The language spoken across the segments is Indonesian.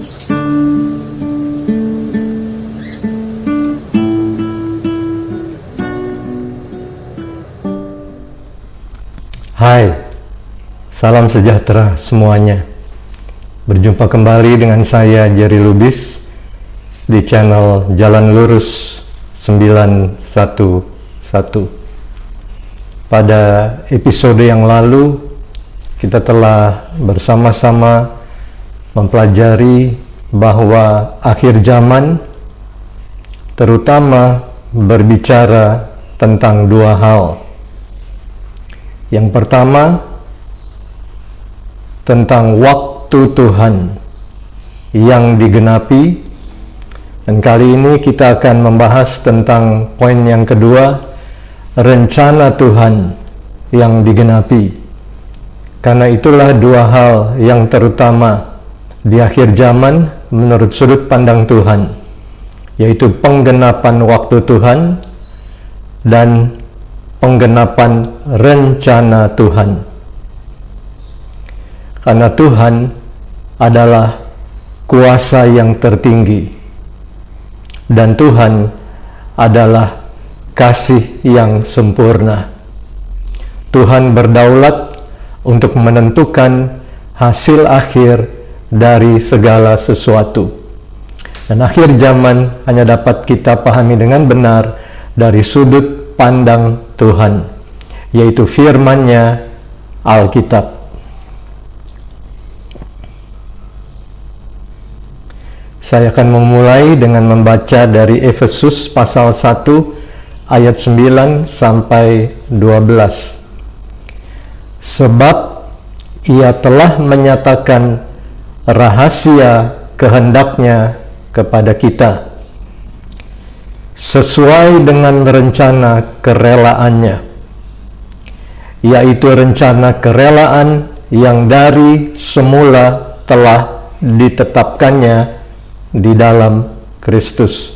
Hai, salam sejahtera semuanya. Berjumpa kembali dengan saya Jerry Lubis di channel Jalan Lurus 911. Pada episode yang lalu kita telah bersama-sama mempelajari bahwa akhir zaman terutama berbicara tentang dua hal. Yang pertama, tentang waktu Tuhan yang digenapi, dan kali ini kita akan membahas tentang poin yang kedua, rencana Tuhan yang digenapi. Karena itulah dua hal yang terutama di akhir zaman menurut sudut pandang Tuhan, yaitu penggenapan waktu Tuhan dan penggenapan rencana Tuhan. Karena Tuhan adalah kuasa yang tertinggi dan Tuhan adalah kasih yang sempurna. Tuhan berdaulat untuk menentukan hasil akhir dari segala sesuatu. Dan akhir zaman hanya dapat kita pahami dengan benar dari sudut pandang Tuhan, yaitu firman-Nya, Alkitab. Saya akan memulai dengan membaca dari Efesus pasal 1 ayat 9 sampai 12. Sebab Ia telah menyatakan rahasia kehendak-Nya kepada kita sesuai dengan rencana kerelaannya, yaitu rencana kerelaan yang dari semula telah ditetapkannya di dalam Kristus.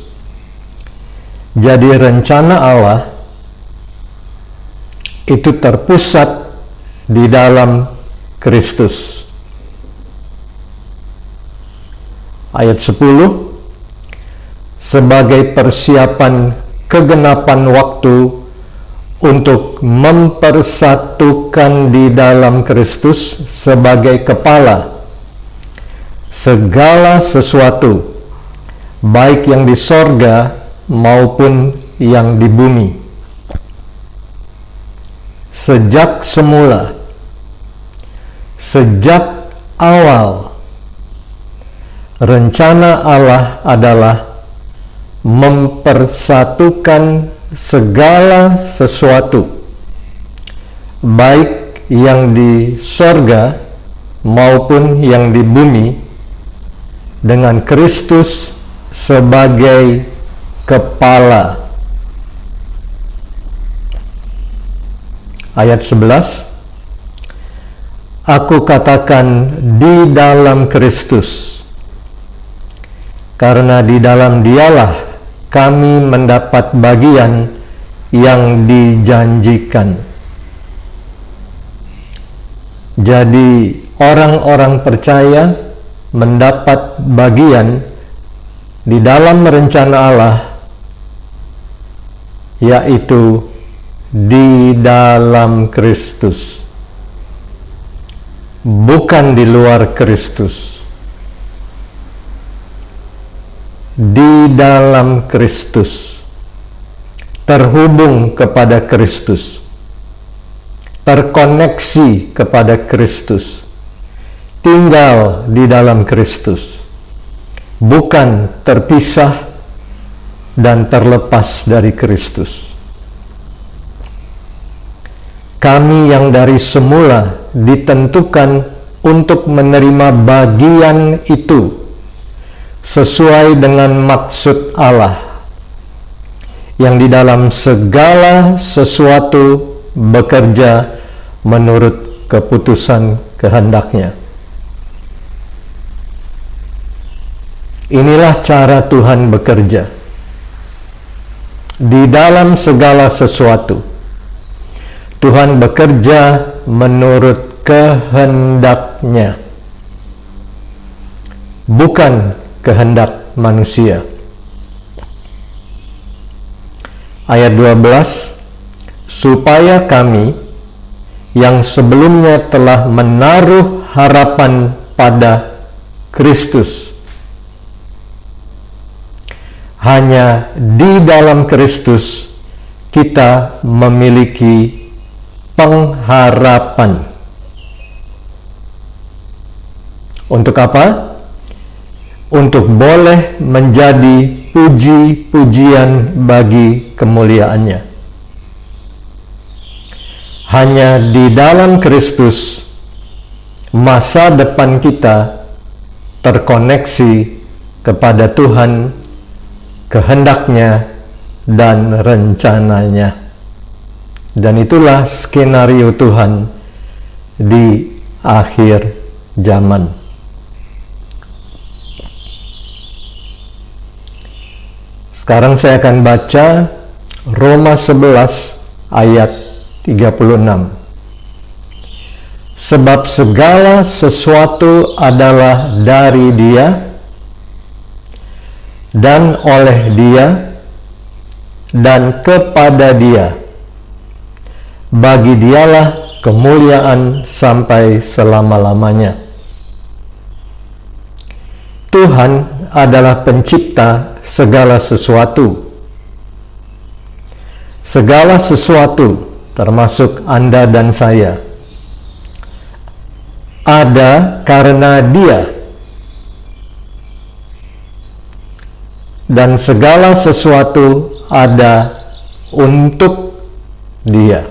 Jadi rencana Allah itu terpusat di dalam Kristus. Ayat 10, sebagai persiapan kegenapan waktu untuk mempersatukan di dalam Kristus sebagai kepala segala sesuatu, baik yang di sorga maupun yang di bumi. Sejak semula, sejak awal, rencana Allah adalah mempersatukan segala sesuatu, baik yang di sorga maupun yang di bumi, dengan Kristus sebagai kepala. Ayat 11, aku katakan di dalam Kristus, karena di dalam Dialah kami mendapat bagian yang dijanjikan. Jadi orang-orang percaya mendapat bagian di dalam rencana Allah, yaitu di dalam Kristus, bukan di luar Kristus. Di dalam Kristus, terhubung kepada Kristus, terkoneksi kepada Kristus, tinggal di dalam Kristus, bukan terpisah dan terlepas dari Kristus. Kami yang dari semula ditentukan untuk menerima bagian itu sesuai dengan maksud Allah, yang di dalam segala sesuatu bekerja menurut keputusan kehendak-Nya. Inilah cara Tuhan bekerja di dalam segala sesuatu. Tuhan bekerja menurut kehendak-Nya. bukan kehendak manusia. Ayat 12, supaya kami yang sebelumnya telah menaruh harapan pada Kristus, hanya di dalam Kristus kita memiliki pengharapan. Untuk apa? Untuk boleh menjadi puji-pujian bagi kemuliaannya. Hanya di dalam Kristus masa depan kita terkoneksi kepada Tuhan, kehendaknya, dan rencananya. Dan itulah skenario Tuhan di akhir zaman. Sekarang saya akan baca Roma 11 ayat 36. Sebab segala sesuatu adalah dari Dia, dan oleh Dia, dan kepada Dia. Bagi Dialah kemuliaan sampai selama-lamanya. Tuhan adalah pencipta segala sesuatu. Segala sesuatu, termasuk Anda dan saya, ada karena Dia. Dan segala sesuatu ada untuk Dia.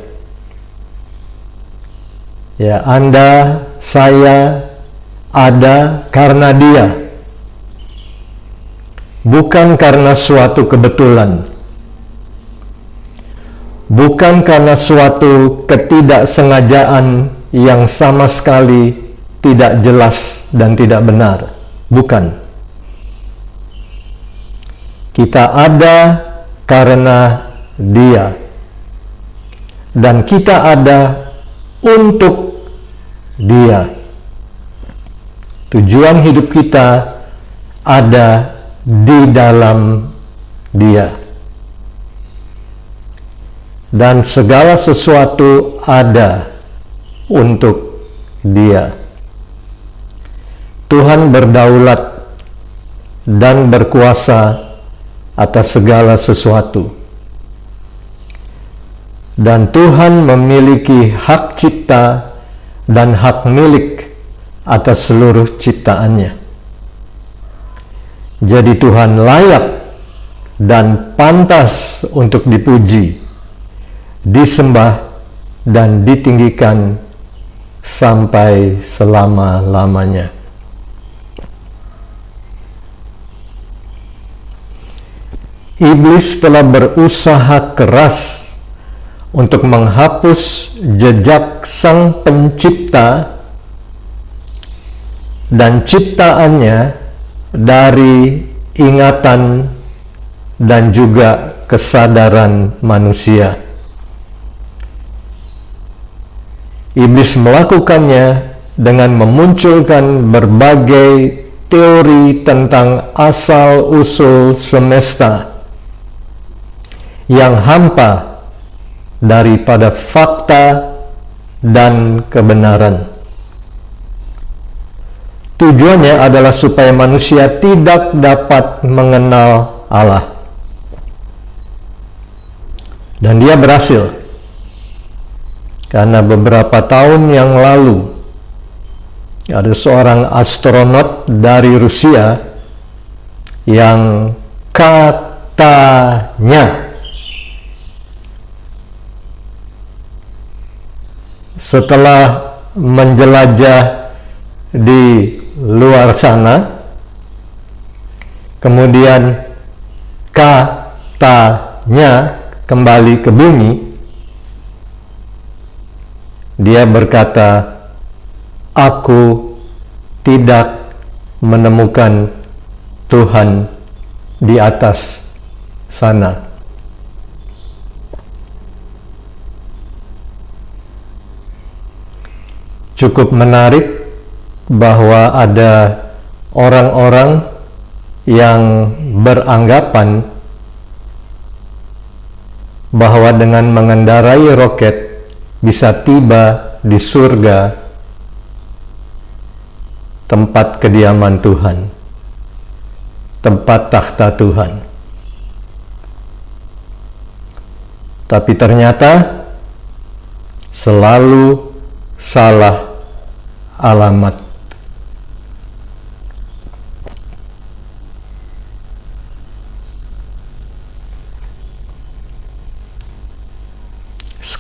Ya, Anda, saya ada karena Dia. Bukan karena suatu kebetulan. Bukan karena suatu ketidaksengajaan yang sama sekali tidak jelas dan tidak benar. Bukan. Kita ada karena Dia. Dan kita ada untuk Dia. Tujuan hidup kita ada di dalam Dia. Dan segala sesuatu ada untuk Dia. Tuhan berdaulat dan berkuasa atas segala sesuatu. Dan Tuhan memiliki hak cipta dan hak milik atas seluruh ciptaannya. Jadi Tuhan layak dan pantas untuk dipuji, disembah, dan ditinggikan sampai selama-lamanya. Iblis telah berusaha keras untuk menghapus jejak Sang Pencipta dan ciptaannya dari ingatan dan juga kesadaran manusia. Iblis melakukannya dengan memunculkan berbagai teori tentang asal-usul semesta yang hampa daripada fakta dan kebenaran. Tujuannya adalah supaya manusia tidak dapat mengenal Allah. Dan dia berhasil. Karena beberapa tahun yang lalu ada seorang astronot dari Rusia yang katanya setelah menjelajah di luar sana, kemudian katanya kembali ke bumi, dia berkata, aku tidak menemukan Tuhan di atas sana. Cukup menarik bahwa ada orang-orang yang beranggapan bahwa dengan mengendarai roket bisa tiba di surga, tempat kediaman Tuhan, tempat takhta Tuhan. Tapi ternyata selalu salah alamat.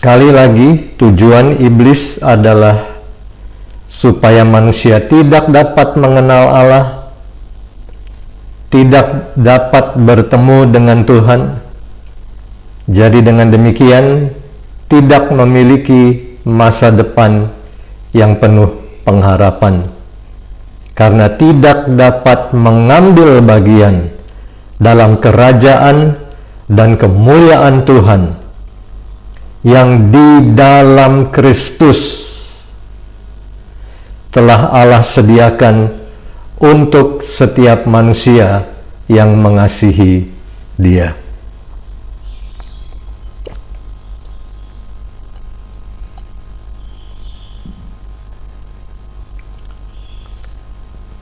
Sekali lagi, tujuan iblis adalah supaya manusia tidak dapat mengenal Allah, tidak dapat bertemu dengan Tuhan. Jadi dengan demikian, tidak memiliki masa depan yang penuh pengharapan, karena tidak dapat mengambil bagian dalam kerajaan dan kemuliaan Tuhan yang di dalam Kristus telah Allah sediakan untuk setiap manusia yang mengasihi Dia.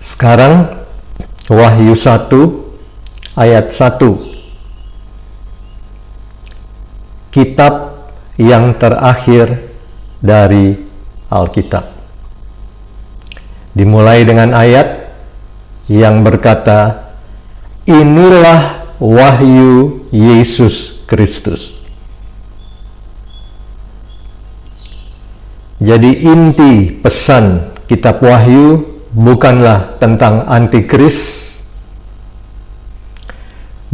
Sekarang Wahyu 1 ayat 1. Kitab yang terakhir dari Alkitab. Dimulai dengan ayat yang berkata, inilah wahyu Yesus Kristus. Jadi inti pesan kitab Wahyu bukanlah tentang antikris,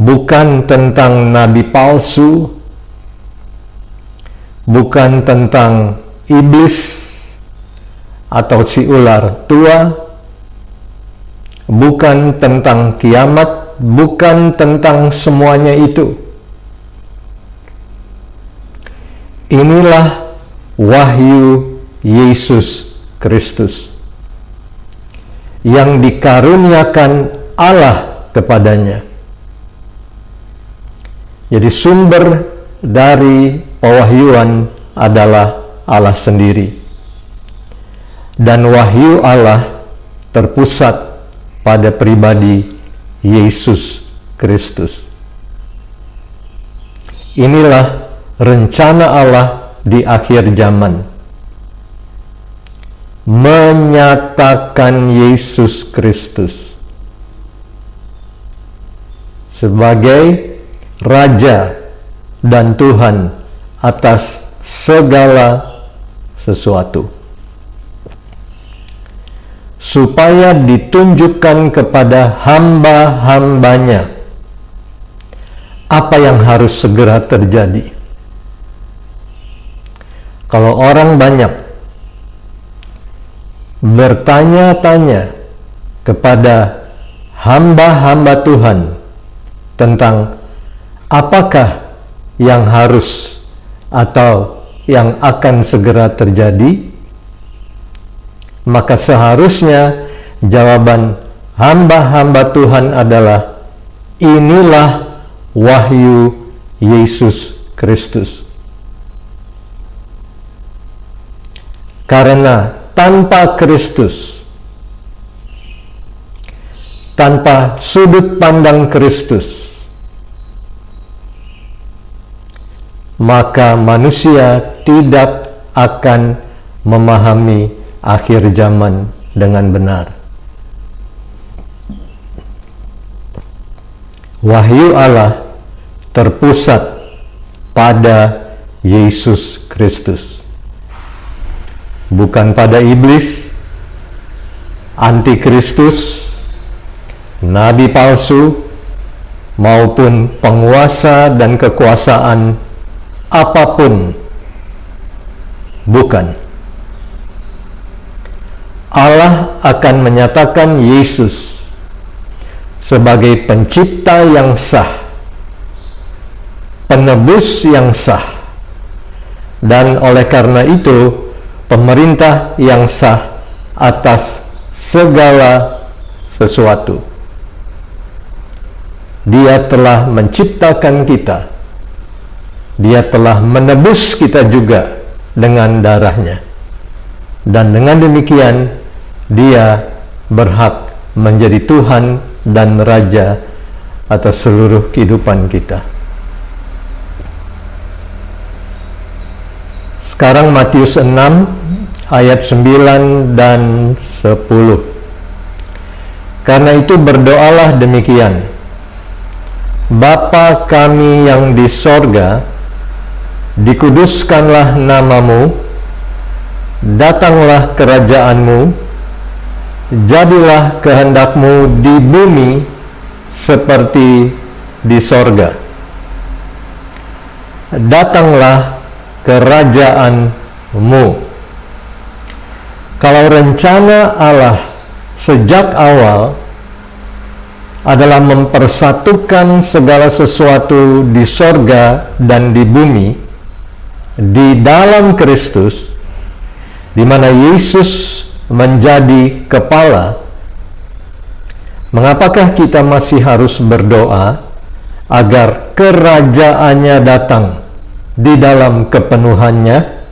bukan tentang nabi palsu, bukan tentang iblis atau si ular tua, bukan tentang kiamat, bukan tentang semuanya itu. Inilah wahyu Yesus Kristus yang dikaruniakan Allah kepadanya. Jadi sumber dari pewahyuan adalah Allah sendiri. Dan wahyu Allah terpusat pada pribadi Yesus Kristus. Inilah rencana Allah di akhir zaman. Menyatakan Yesus Kristus sebagai Raja dan Tuhan atas segala sesuatu, supaya ditunjukkan kepada hamba-hambanya apa yang harus segera terjadi. Kalau orang banyak bertanya-tanya kepada hamba-hamba Tuhan tentang apakah yang harus atau yang akan segera terjadi, maka seharusnya jawaban hamba-hamba Tuhan adalah inilah wahyu Yesus Kristus. Karena tanpa Kristus, tanpa sudut pandang Kristus, maka manusia tidak akan memahami akhir zaman dengan benar. Wahyu Allah terpusat pada Yesus Kristus, bukan pada iblis, antikristus, nabi palsu, maupun penguasa dan kekuasaan apapun. Bukan. Allah akan menyatakan Yesus sebagai pencipta yang sah, penebus yang sah, dan oleh karena itu pemerintah yang sah atas segala sesuatu. Dia telah menciptakan kita. Dia telah menebus kita juga dengan darahnya. Dan dengan demikian, Dia berhak menjadi Tuhan dan Raja atas seluruh kehidupan kita. Sekarang Matius 6 ayat 9 dan 10. Karena itu berdoalah demikian: Bapa kami yang di sorga, dikuduskanlah namamu, datanglah kerajaanmu, jadilah kehendakmu di bumi seperti di sorga. Datanglah kerajaanmu. Kalau rencana Allah sejak awal adalah mempersatukan segala sesuatu di sorga dan di bumi di dalam Kristus, di mana Yesus menjadi kepala, mengapakah kita masih harus berdoa agar kerajaannya datang di dalam kepenuhannya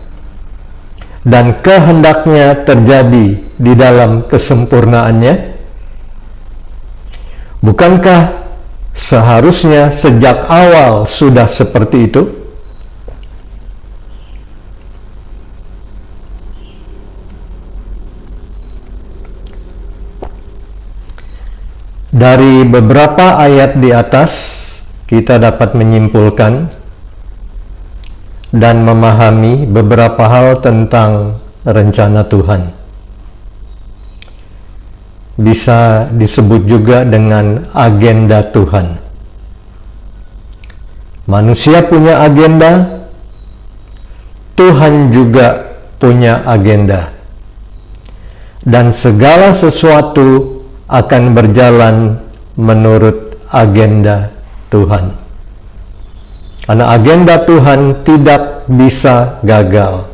dan kehendaknya terjadi di dalam kesempurnaannya? Bukankah seharusnya sejak awal sudah seperti itu? Dari beberapa ayat di atas, kita dapat menyimpulkan dan memahami beberapa hal tentang rencana Tuhan. Bisa disebut juga dengan agenda Tuhan. Manusia punya agenda, Tuhan juga punya agenda. Dan segala sesuatu akan berjalan menurut agenda Tuhan. Karena agenda Tuhan tidak bisa gagal.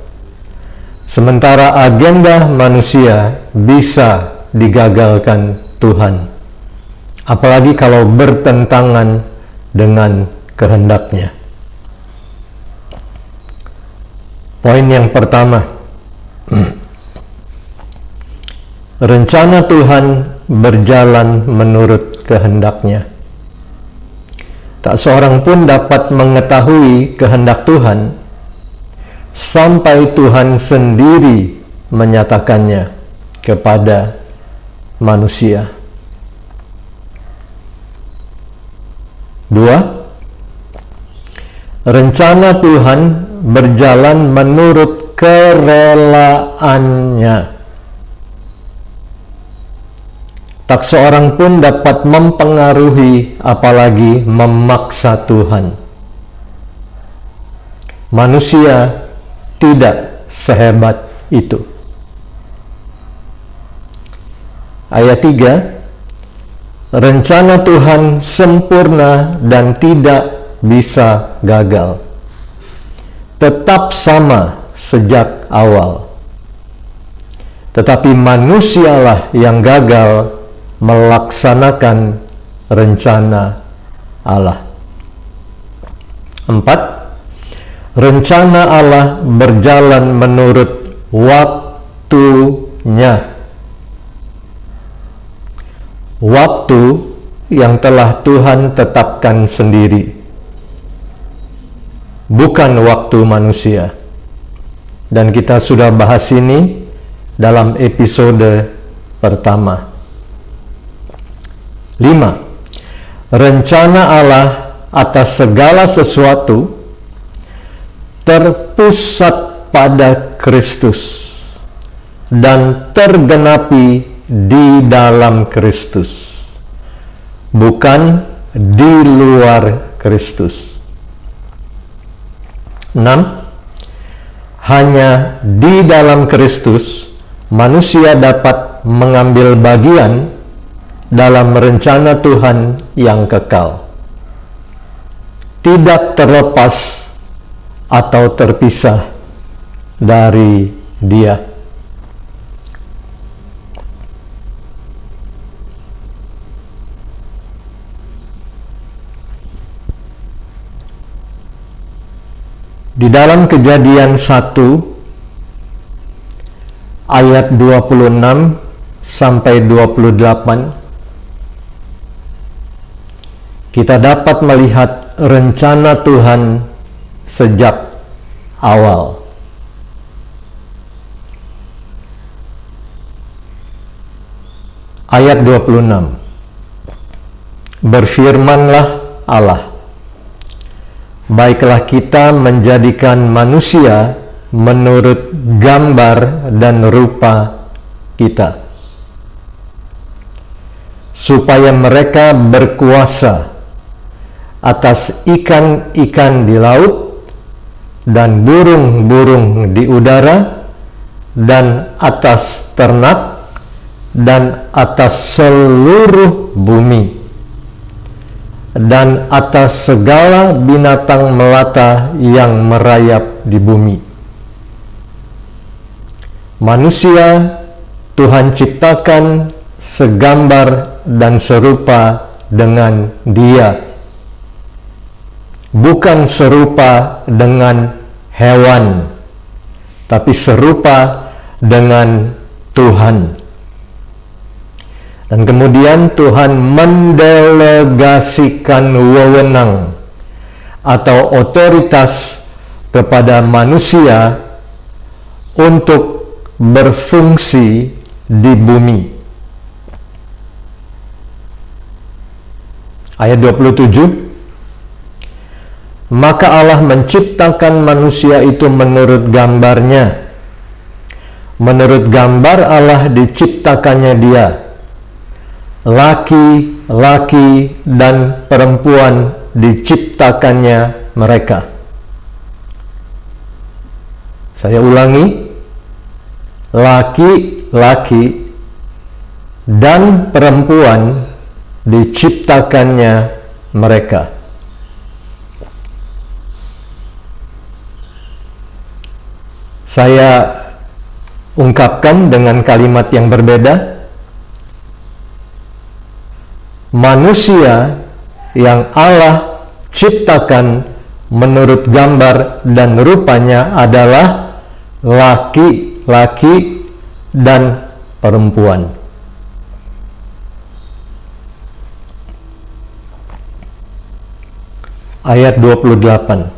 Sementara agenda manusia bisa digagalkan Tuhan. Apalagi kalau bertentangan dengan kehendaknya. Poin yang pertama. Rencana Tuhan berjalan menurut kehendaknya. Tak seorang pun dapat mengetahui kehendak Tuhan sampai Tuhan sendiri menyatakannya kepada manusia. 2. Rencana Tuhan berjalan menurut kerelaannya. Tak seorang pun dapat mempengaruhi, apalagi memaksa Tuhan. Manusia tidak sehebat itu. Ayat 3, rencana Tuhan sempurna dan tidak bisa gagal. Tetap sama sejak awal. Tetapi manusialah yang gagal melaksanakan rencana Allah. 4. Rencana Allah berjalan menurut waktunya. Waktu yang telah Tuhan tetapkan sendiri, bukan waktu manusia. Dan kita sudah bahas ini dalam episode pertama. 5. Rencana Allah atas segala sesuatu terpusat pada Kristus dan tergenapi di dalam Kristus, bukan di luar Kristus. 6. Hanya di dalam Kristus manusia dapat mengambil bagian dalam rencana Tuhan yang kekal, tidak terlepas atau terpisah dari Dia. Di dalam Kejadian 1 ayat 26 sampai 28, kita dapat melihat rencana Tuhan sejak awal. Ayat 26, berfirmanlah Allah, baiklah kita menjadikan manusia menurut gambar dan rupa kita, supaya mereka berkuasa atas ikan-ikan di laut dan burung-burung di udara dan atas ternak dan atas seluruh bumi dan atas segala binatang melata yang merayap di bumi. Manusia Tuhan ciptakan segambar dan serupa dengan Dia, bukan serupa dengan hewan, tapi serupa dengan Tuhan. Dan kemudian Tuhan mendelegasikan wewenang atau otoritas kepada manusia untuk berfungsi di bumi. Ayat 27, maka Allah menciptakan manusia itu menurut gambarnya. Menurut gambar Allah diciptakannya dia. Laki-laki dan perempuan diciptakannya mereka. Saya ulangi, laki-laki dan perempuan diciptakannya mereka. Saya ungkapkan dengan kalimat yang berbeda. Manusia yang Allah ciptakan menurut gambar dan rupanya adalah laki-laki dan perempuan. Ayat 28.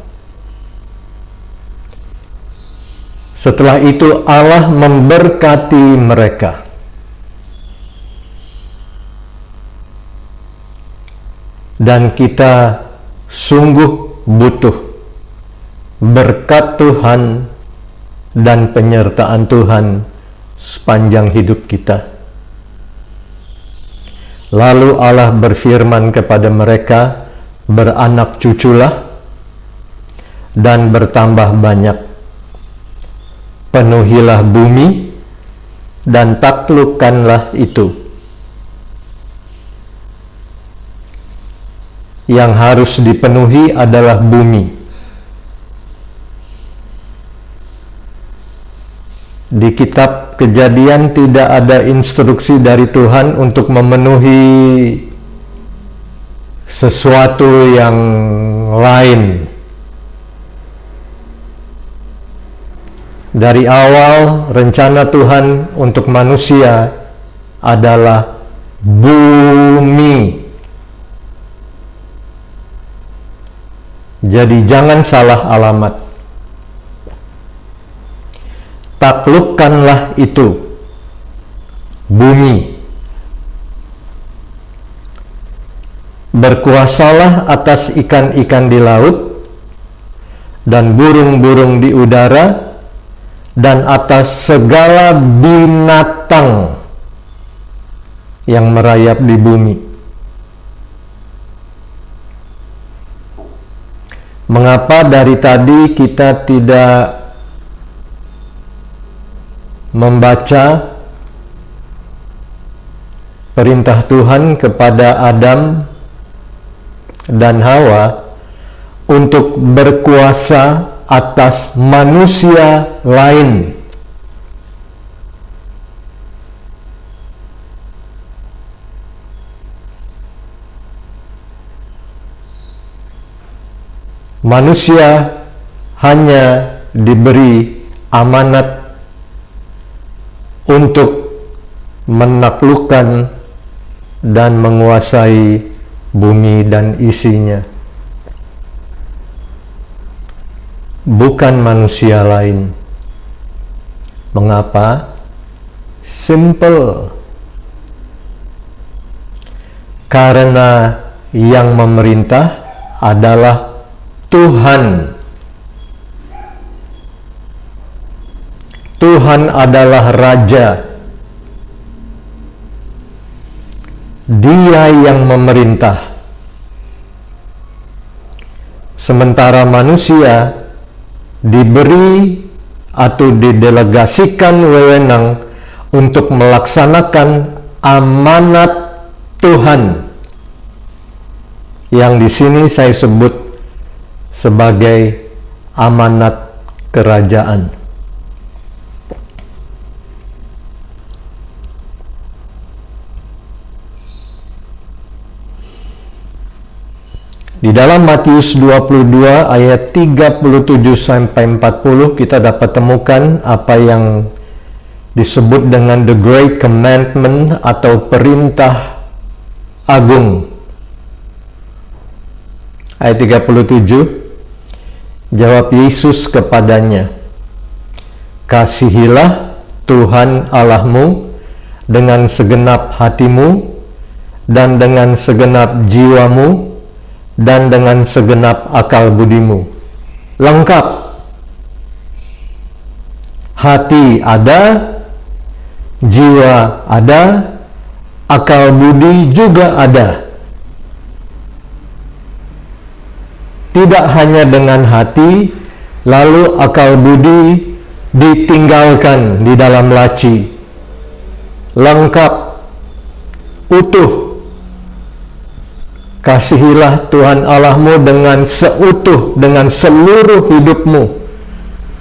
Setelah itu Allah memberkati mereka. Dan kita sungguh butuh berkat Tuhan dan penyertaan Tuhan sepanjang hidup kita. Lalu Allah berfirman kepada mereka, beranak cuculah dan bertambah banyak. Penuhilah bumi dan taklukkanlah itu. Yang harus dipenuhi adalah bumi. Di kitab Kejadian tidak ada instruksi dari Tuhan untuk memenuhi sesuatu yang lain. Dari awal rencana Tuhan untuk manusia adalah bumi. Jadi jangan salah alamat. Taklukkanlah itu, bumi. Berkuasalah atas ikan-ikan di laut dan burung-burung di udara dan atas segala binatang yang merayap di bumi. Mengapa dari tadi kita tidak membaca perintah Tuhan kepada Adam dan Hawa untuk berkuasa atas manusia lain? Manusia hanya diberi amanat untuk menaklukkan dan menguasai bumi dan isinya, bukan manusia lain. Mengapa? Simple. Karena yang memerintah adalah Tuhan. Tuhan adalah Raja. Dia yang memerintah. Sementara manusia diberi atau didelegasikan wewenang untuk melaksanakan amanat Tuhan, yang di sini saya sebut sebagai amanat kerajaan. Di dalam Matius 22 ayat 37 sampai 40 kita dapat temukan apa yang disebut dengan the Great Commandment atau perintah agung. Ayat 37, jawab Yesus kepadanya, kasihilah Tuhan Allahmu dengan segenap hatimu dan dengan segenap jiwamu dan dengan segenap akal budimu. Lengkap. Hati ada, jiwa ada, akal budi juga ada. Tidak hanya dengan hati, lalu akal budi ditinggalkan di dalam laci. Lengkap, utuh. Kasihilah Tuhan Allahmu dengan seutuh, dengan seluruh hidupmu,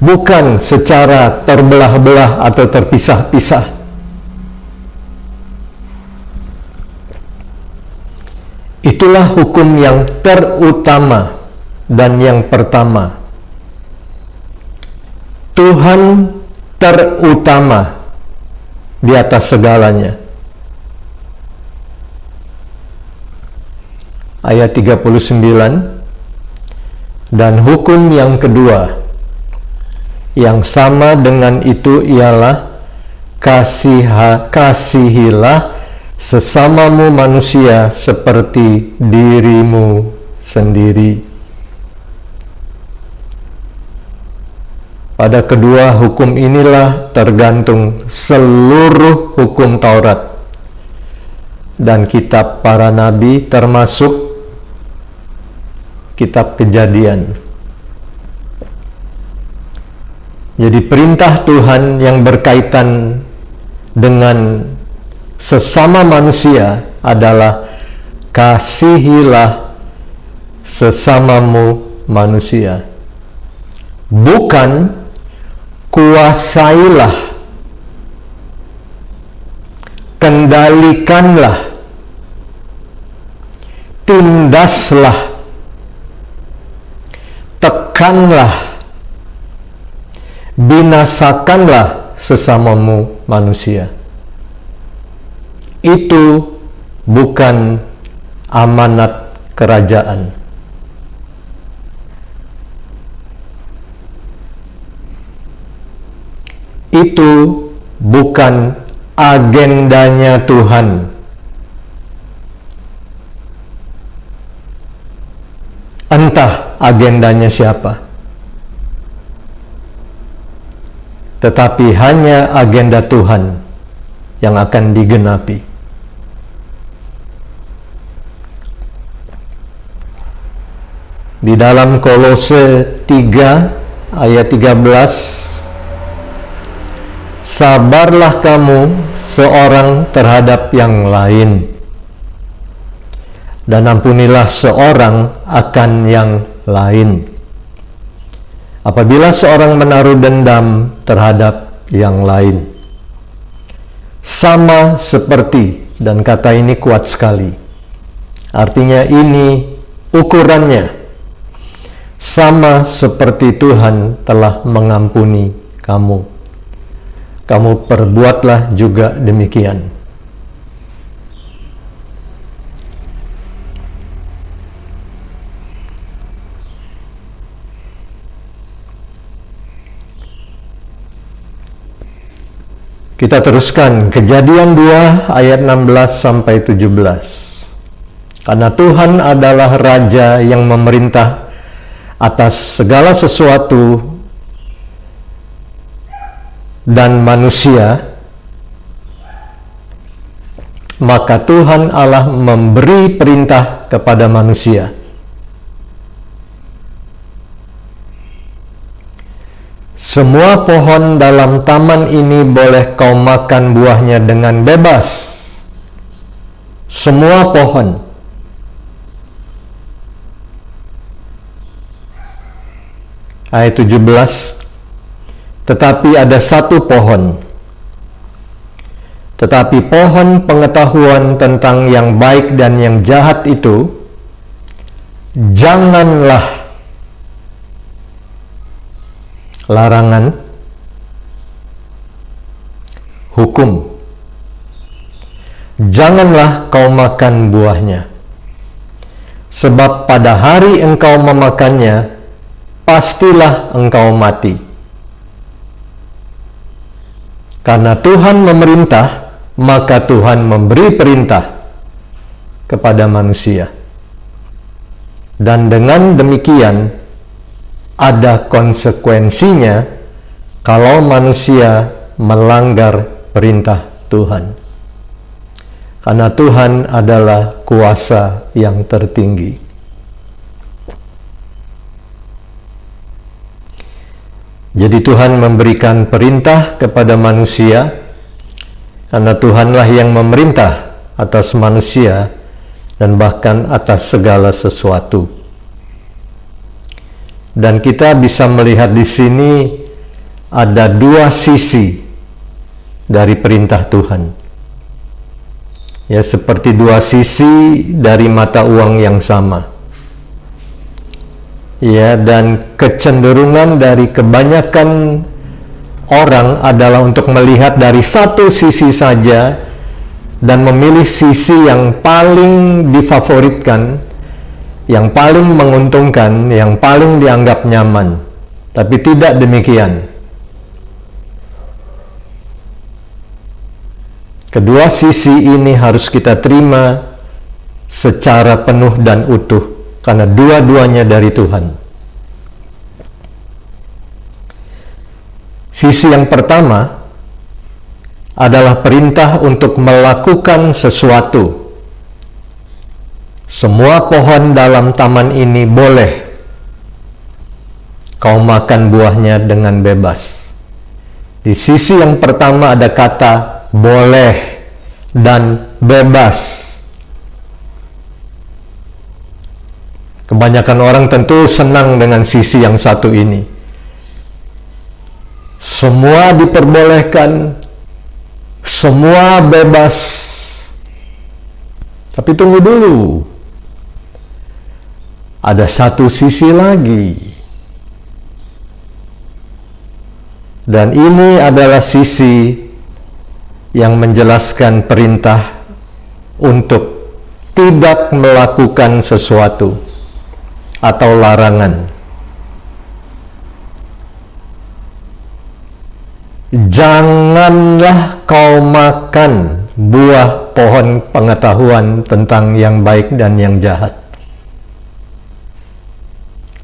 bukan secara terbelah-belah atau terpisah-pisah. Itulah hukum yang terutama dan yang pertama. Tuhan terutama di atas segalanya. Ayat 39, dan hukum yang kedua yang sama dengan itu ialah kasihilah sesamamu manusia seperti dirimu sendiri. Pada kedua hukum inilah tergantung seluruh hukum Taurat dan kitab para nabi, termasuk kitab Kejadian. Jadi perintah Tuhan yang berkaitan dengan sesama manusia adalah kasihilah sesamamu manusia. Bukan kuasailah, kendalikanlah, tindaslah, tekanlah, binasakanlah sesamamu manusia. Itu bukan amanat kerajaan. Itu bukan agendanya Tuhan. Entah agendanya siapa, tetapi hanya agenda Tuhan yang akan digenapi. Di dalam Kolose 3 ayat 13, sabarlah kamu seorang terhadap yang lain, dan ampunilah seorang akan yang lain. Apabila seorang menaruh dendam terhadap yang lain, sama seperti, dan kata ini kuat sekali, artinya ini ukurannya, sama seperti Tuhan telah mengampuni kamu. Kamu perbuatlah juga demikian. Kita teruskan Kejadian 2 ayat 16 sampai 17. Karena Tuhan adalah Raja yang memerintah atas segala sesuatu dan manusia, maka Tuhan Allah memberi perintah kepada manusia. Semua pohon dalam taman ini boleh kau makan buahnya dengan bebas. Semua pohon. Ayat 17. Tetapi ada satu pohon. Tetapi pohon pengetahuan tentang yang baik dan yang jahat itu, janganlah, larangan, hukum, janganlah kau makan buahnya, sebab pada hari engkau memakannya, pastilah engkau mati. Karena Tuhan memerintah, maka Tuhan memberi perintah kepada manusia. Dan dengan demikian, ada konsekuensinya kalau manusia melanggar perintah Tuhan. Karena Tuhan adalah kuasa yang tertinggi. Jadi Tuhan memberikan perintah kepada manusia, karena Tuhanlah yang memerintah atas manusia dan bahkan atas segala sesuatu. Dan kita bisa melihat di sini ada dua sisi dari perintah Tuhan. Ya, seperti dua sisi dari mata uang yang sama. Ya, dan kecenderungan dari kebanyakan orang adalah untuk melihat dari satu sisi saja dan memilih sisi yang paling difavoritkan, yang paling menguntungkan, yang paling dianggap nyaman. Tapi tidak demikian. Kedua sisi ini harus kita terima secara penuh dan utuh, karena dua-duanya dari Tuhan. Sisi yang pertama adalah perintah untuk melakukan sesuatu. Semua pohon dalam taman ini boleh kau makan buahnya dengan bebas. Di sisi yang pertama ada kata boleh dan bebas. Kebanyakan orang tentu senang dengan sisi yang satu ini. Semua diperbolehkan, semua bebas. Tapi tunggu dulu. Ada satu sisi lagi. Dan ini adalah sisi yang menjelaskan perintah untuk tidak melakukan sesuatu atau larangan. Janganlah kau makan buah pohon pengetahuan tentang yang baik dan yang jahat.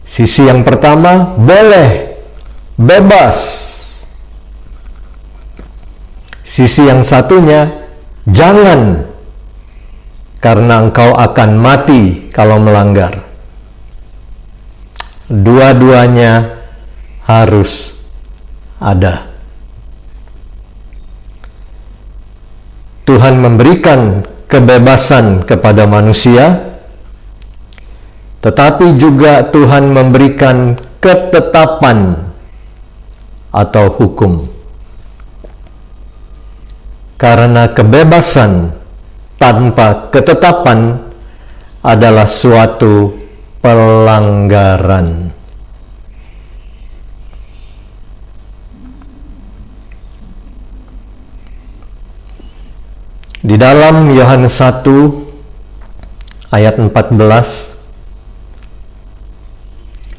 Sisi yang pertama boleh, bebas. Sisi yang satunya jangan, karena engkau akan mati kalau melanggar. Dua-duanya harus ada. Tuhan memberikan kebebasan kepada manusia, tetapi juga Tuhan memberikan ketetapan atau hukum. Karena kebebasan tanpa ketetapan adalah suatu pelanggaran. Di dalam Yohanes 1 ayat 14,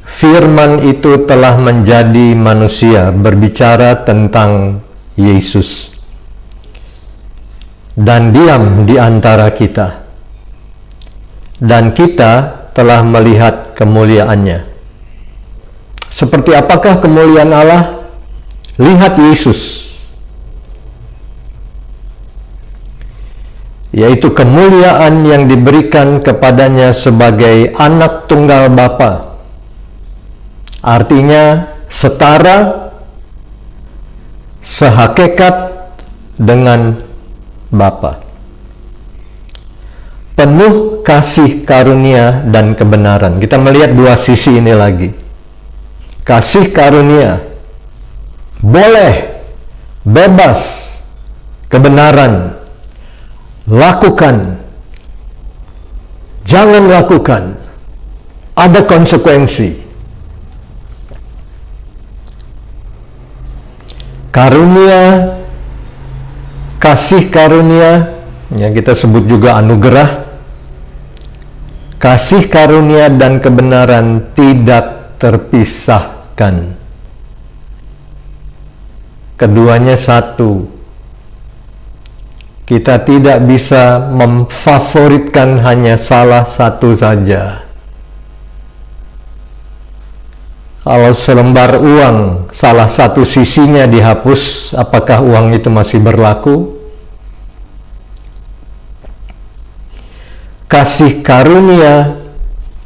Firman itu telah menjadi manusia, berbicara tentang Yesus, dan diam di antara kita, dan kita telah melihat kemuliaannya. Seperti apakah kemuliaan Allah? Lihat Yesus, yaitu kemuliaan yang diberikan kepadanya sebagai anak tunggal Bapa. Artinya setara, sehakikat dengan Bapa. Penuh kasih karunia dan kebenaran. Kita melihat dua sisi ini lagi. Kasih karunia, boleh, bebas. Kebenaran, lakukan, jangan lakukan, ada konsekuensi. Karunia, kasih karunia, yang kita sebut juga anugerah. Kasih karunia dan kebenaran tidak terpisahkan. Keduanya satu. Kita tidak bisa memfavoritkan hanya salah satu saja. Kalau selembar uang salah satu sisinya dihapus, apakah uang itu masih berlaku? Kasih karunia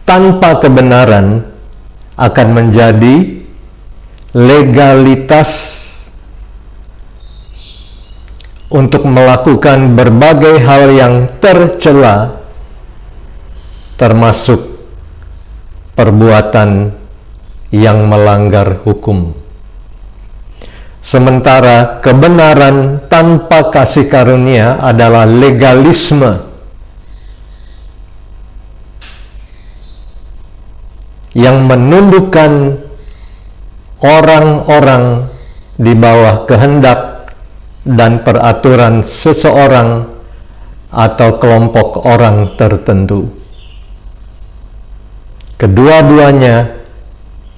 tanpa kebenaran akan menjadi legalitas untuk melakukan berbagai hal yang tercela, termasuk perbuatan yang melanggar hukum. Sementara kebenaran tanpa kasih karunia adalah legalisme yang menundukkan orang-orang di bawah kehendak dan peraturan seseorang atau kelompok orang tertentu. Kedua-duanya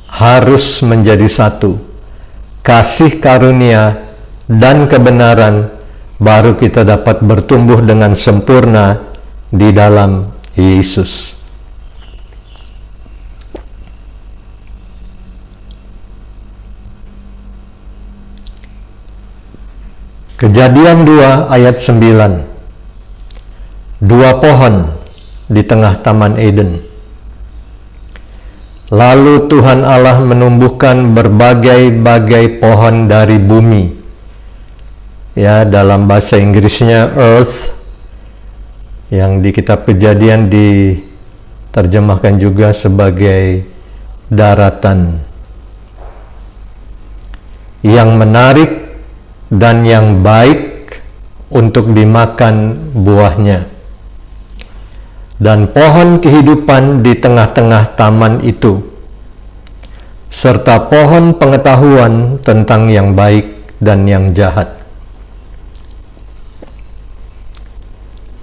harus menjadi satu. Kasih karunia dan kebenaran, baru kita dapat bertumbuh dengan sempurna di dalam Yesus. Kejadian 2 ayat 9. Dua pohon di tengah Taman Eden. Lalu Tuhan Allah menumbuhkan berbagai-bagai pohon dari bumi. Ya, dalam bahasa Inggrisnya earth, yang di kitab Kejadian diterjemahkan juga sebagai daratan. Yang menarik dan yang baik untuk dimakan buahnya. Dan pohon kehidupan di tengah-tengah taman itu, serta pohon pengetahuan tentang yang baik dan yang jahat.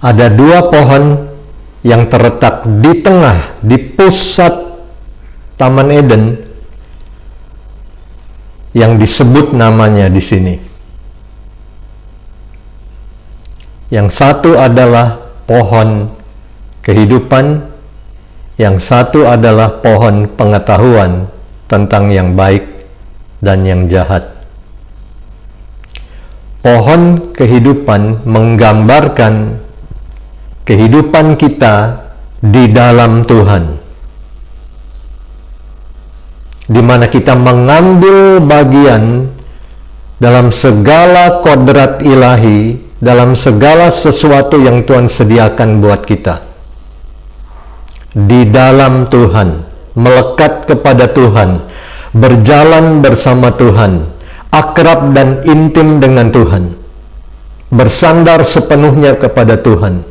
Ada dua pohon yang terletak di tengah, di pusat Taman Eden, yang disebut namanya di sini. Yang satu adalah pohon kehidupan, yang satu adalah pohon pengetahuan tentang yang baik dan yang jahat. Pohon kehidupan menggambarkan kehidupan kita di dalam Tuhan, di mana kita mengambil bagian dalam segala kodrat ilahi, dalam segala sesuatu yang Tuhan sediakan buat kita. Di dalam Tuhan, melekat kepada Tuhan, berjalan bersama Tuhan, akrab dan intim dengan Tuhan, bersandar sepenuhnya kepada Tuhan.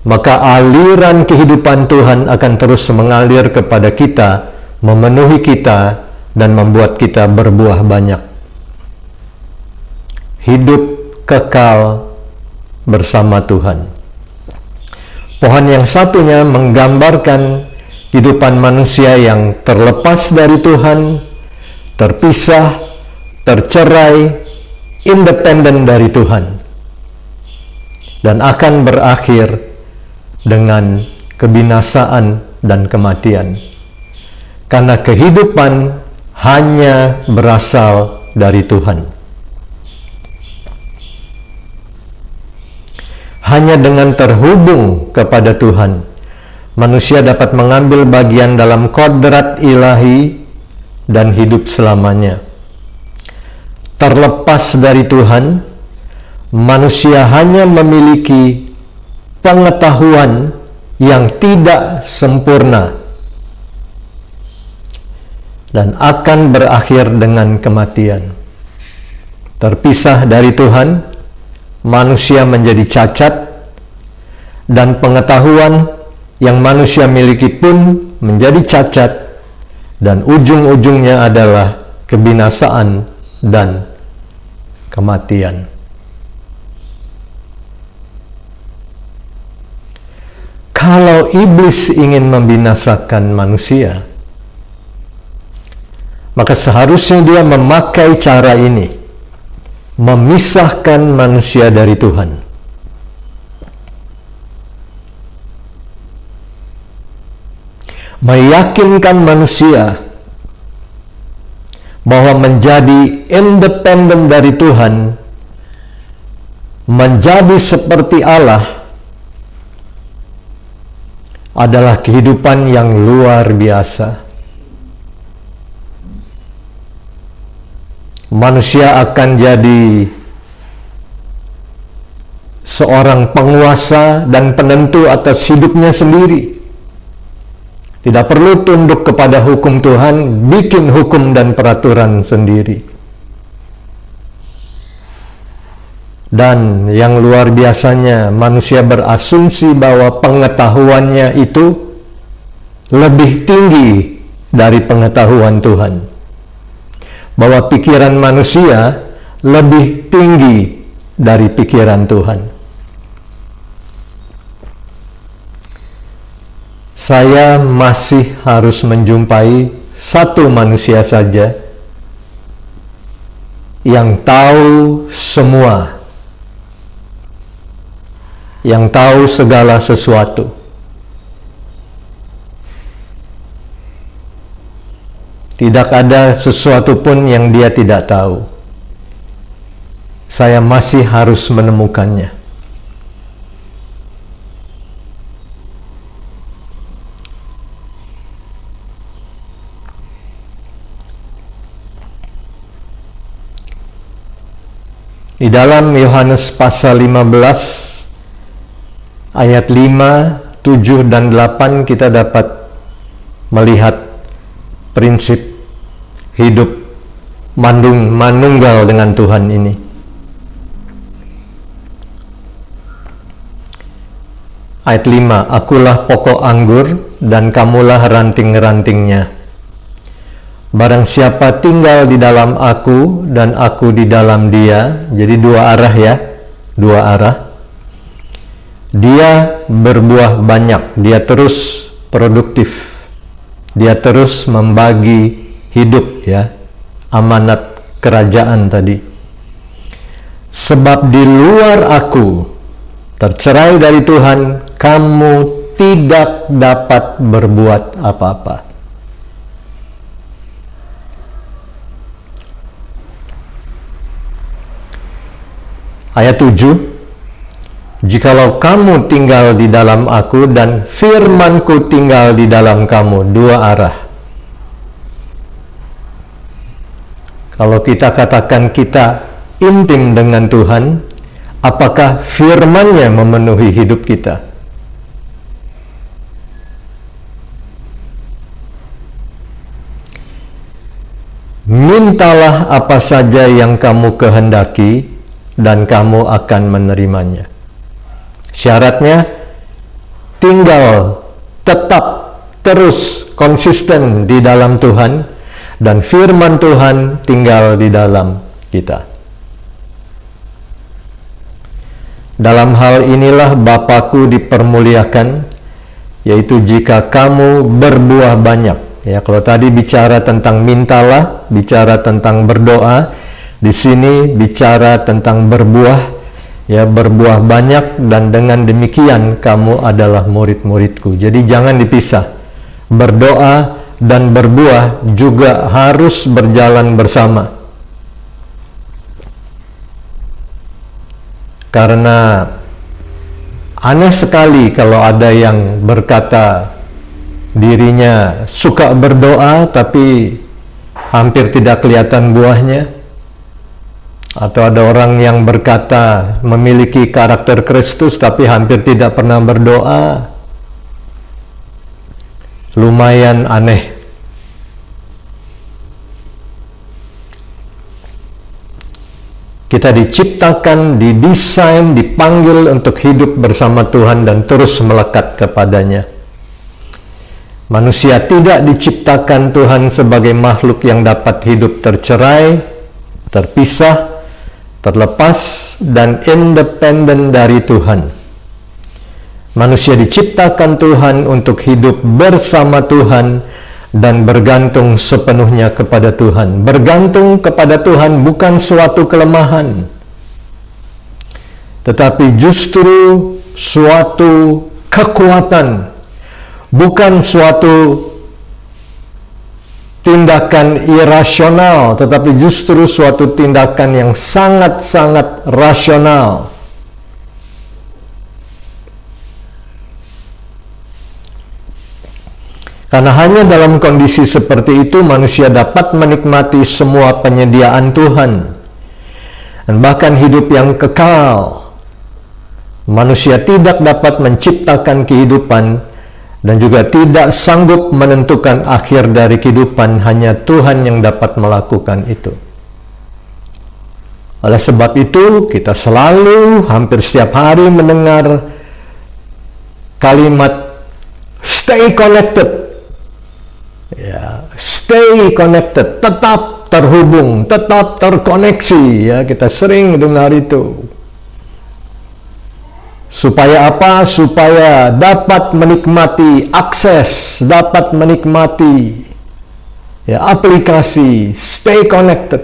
Maka aliran kehidupan Tuhan akan terus mengalir kepada kita, memenuhi kita, dan membuat kita berbuah banyak. Hidup kekal bersama Tuhan. Pohon yang satunya menggambarkan kehidupan manusia yang terlepas dari Tuhan, terpisah, tercerai, independen dari Tuhan, dan akan berakhir dengan kebinasaan dan kematian. Karena kehidupan hanya berasal dari Tuhan. Hanya dengan terhubung kepada Tuhan, manusia dapat mengambil bagian dalam kodrat ilahi dan hidup selamanya. Terlepas dari Tuhan, manusia hanya memiliki pengetahuan yang tidak sempurna dan akan berakhir dengan kematian. Terpisah dari Tuhan, manusia menjadi cacat, dan pengetahuan yang manusia miliki pun menjadi cacat, dan ujung-ujungnya adalah kebinasaan dan kematian. Kalau iblis ingin membinasakan manusia, maka seharusnya dia memakai cara ini, memisahkan manusia dari Tuhan. Meyakinkan manusia bahwa menjadi independen dari Tuhan, menjadi seperti Allah, adalah kehidupan yang luar biasa. Manusia akan jadi seorang penguasa dan penentu atas hidupnya sendiri. Tidak perlu tunduk kepada hukum Tuhan, bikin hukum dan peraturan sendiri. Dan yang luar biasanya, manusia berasumsi bahwa pengetahuannya itu lebih tinggi dari pengetahuan Tuhan. Bahwa pikiran manusia lebih tinggi dari pikiran Tuhan. Saya masih harus menjumpai satu manusia saja yang tahu semua, yang tahu segala sesuatu. Tidak ada sesuatu pun yang dia tidak tahu. Saya masih harus menemukannya. Di dalam Yohanes pasal 15 ayat 5, 7 dan 8 kita dapat melihat prinsip hidup manunggal dengan Tuhan ini. Ayat 5, akulah pokok anggur dan kamulah ranting-rantingnya. Barang siapa tinggal di dalam aku dan aku di dalam dia, jadi dua arah ya, dua arah. Dia berbuah banyak, dia terus produktif. Dia terus membagi hidup ya, amanat kerajaan tadi. Sebab di luar aku, tercerai dari Tuhan, kamu tidak dapat berbuat apa-apa. Ayat 7, jikalau kamu tinggal di dalam aku dan firmanku tinggal di dalam kamu, dua arah. Kalau kita katakan kita intim dengan Tuhan, apakah firman-Nya memenuhi hidup kita? Mintalah apa saja yang kamu kehendaki, dan kamu akan menerimanya. Syaratnya, tinggal tetap terus konsisten di dalam Tuhan, dan firman Tuhan tinggal di dalam kita. Dalam hal inilah Bapa-Ku dipermuliakan, yaitu jika kamu berbuah banyak. Ya, kalau tadi bicara tentang mintalah, bicara tentang berdoa, di sini bicara tentang berbuah. Ya, berbuah banyak, dan dengan demikian kamu adalah murid-muridku. Jadi jangan dipisah. Berdoa dan berbuah juga harus berjalan bersama. Karena aneh sekali kalau ada yang berkata dirinya suka berdoa tapi hampir tidak kelihatan buahnya. Atau ada orang yang berkata memiliki karakter Kristus tapi hampir tidak pernah berdoa. Lumayan aneh. Kita diciptakan, didesain, dipanggil untuk hidup bersama Tuhan dan terus melekat kepadanya. Manusia tidak diciptakan Tuhan sebagai makhluk yang dapat hidup tercerai, terpisah, terlepas, dan independen dari Tuhan. Manusia diciptakan Tuhan untuk hidup bersama Tuhan dan bergantung sepenuhnya kepada Tuhan. Bergantung kepada Tuhan bukan suatu kelemahan, tetapi justru suatu kekuatan, bukan suatu tindakan irasional, tetapi justru suatu tindakan yang sangat-sangat rasional. Karena hanya dalam kondisi seperti itu manusia dapat menikmati semua penyediaan Tuhan dan bahkan hidup yang kekal. Manusia tidak dapat menciptakan kehidupan dan juga tidak sanggup menentukan akhir dari kehidupan. Hanya Tuhan yang dapat melakukan itu. Oleh sebab itu, kita selalu hampir setiap hari mendengar kalimat stay connected. Ya, stay connected, tetap terhubung, tetap terkoneksi. Ya, kita sering dengar itu. Supaya apa? Supaya dapat menikmati akses, dapat menikmati ya, aplikasi, stay connected.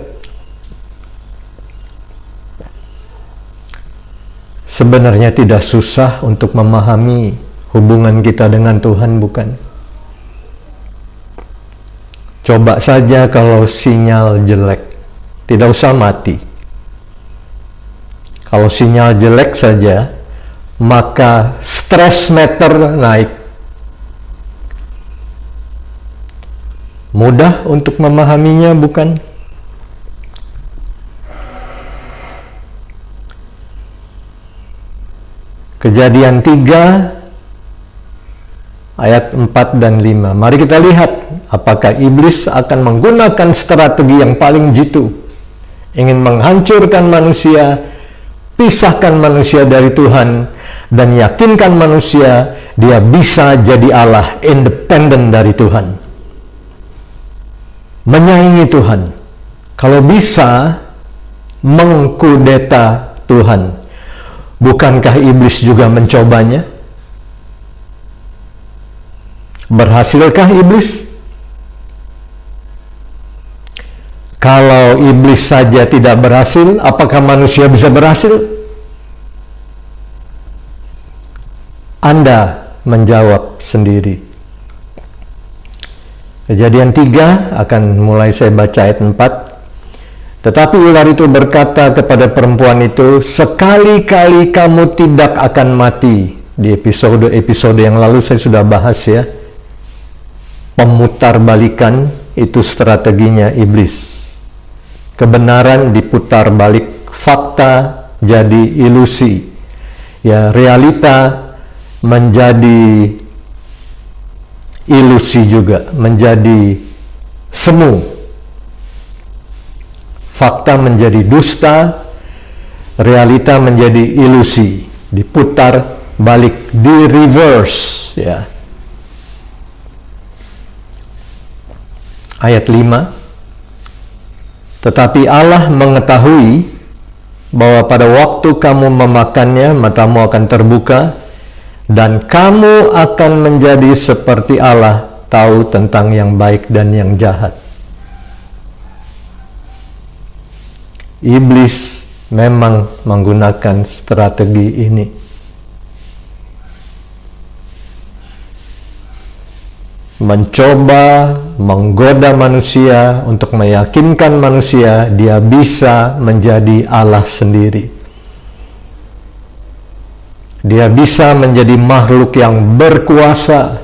Sebenarnya tidak susah untuk memahami hubungan kita dengan Tuhan, bukan? Coba saja kalau sinyal jelek, tidak usah mati. Kalau sinyal jelek saja, maka stress meter naik. Mudah untuk memahaminya, bukan? Kejadian 3 ayat 4 dan 5. Mari kita lihat apakah iblis akan menggunakan strategi yang paling jitu, ingin menghancurkan manusia, pisahkan manusia dari Tuhan, dan yakinkan manusia dia bisa jadi Allah, independen dari Tuhan, menyaingi Tuhan. Kalau bisa mengkudeta Tuhan, bukankah iblis juga mencobanya? Berhasilkah iblis? Kalau iblis saja tidak berhasil, apakah manusia bisa berhasil? Anda menjawab sendiri. Kejadian 3 akan mulai saya baca ayat 4. Tetapi ular itu berkata kepada perempuan itu, sekali-kali kamu tidak akan mati. Di episode yang lalu saya sudah bahas ya. Pemutarbalikan itu strateginya iblis. Kebenaran diputar balik, fakta jadi ilusi. Ya, realita menjadi ilusi juga, menjadi semu. Fakta menjadi dusta, realita menjadi ilusi, diputar balik, di reverse ya. Ayat 5. Tetapi Allah mengetahui bahwa pada waktu kamu memakannya, matamu akan terbuka, dan kamu akan menjadi seperti Allah, tahu tentang yang baik dan yang jahat. Iblis memang menggunakan strategi ini. Mencoba menggoda manusia untuk meyakinkan manusia dia bisa menjadi Allah sendiri. Dia bisa menjadi makhluk yang berkuasa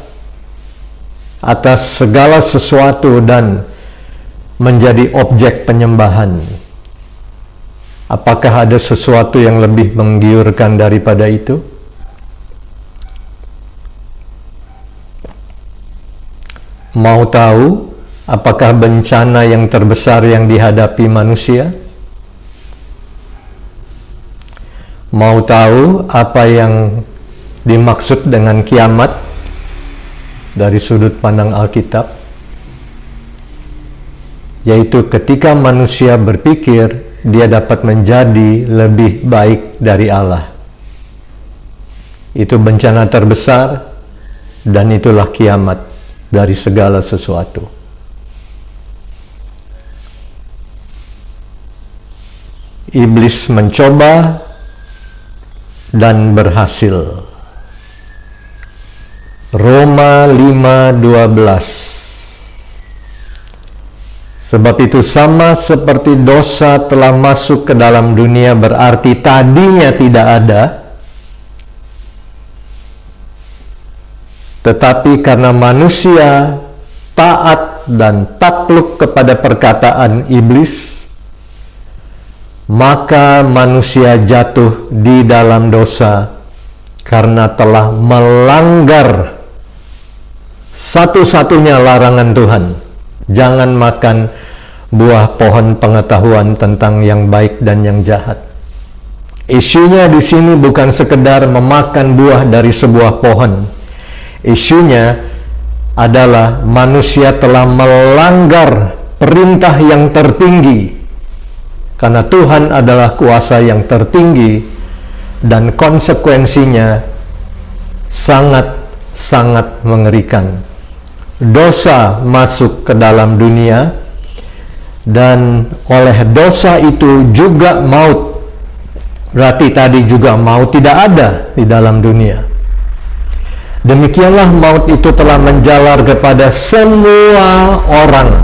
atas segala sesuatu dan menjadi objek penyembahan. Apakah ada sesuatu yang lebih menggiurkan daripada itu? Mau tahu apakah bencana yang terbesar yang dihadapi manusia? Mau tahu apa yang dimaksud dengan kiamat dari sudut pandang Alkitab? Yaitu ketika manusia berpikir dia dapat menjadi lebih baik dari Allah. Itu bencana terbesar, dan itulah kiamat dari segala sesuatu. Iblis mencoba dan berhasil. Roma 5:12. Sebab itu sama seperti dosa telah masuk ke dalam dunia, berarti tadinya tidak ada, tetapi karena manusia taat dan takluk kepada perkataan iblis, maka manusia jatuh di dalam dosa karena telah melanggar satu-satunya larangan Tuhan. Jangan makan buah pohon pengetahuan tentang yang baik dan yang jahat. Isunya di sini bukan sekedar memakan buah dari sebuah pohon. Isunya adalah manusia telah melanggar perintah yang tertinggi, karena Tuhan adalah kuasa yang tertinggi, dan konsekuensinya sangat-sangat mengerikan. Dosa masuk ke dalam dunia, dan oleh dosa itu juga maut. Berarti tadi juga maut tidak ada di dalam dunia. Demikianlah maut itu telah menjalar kepada semua orang,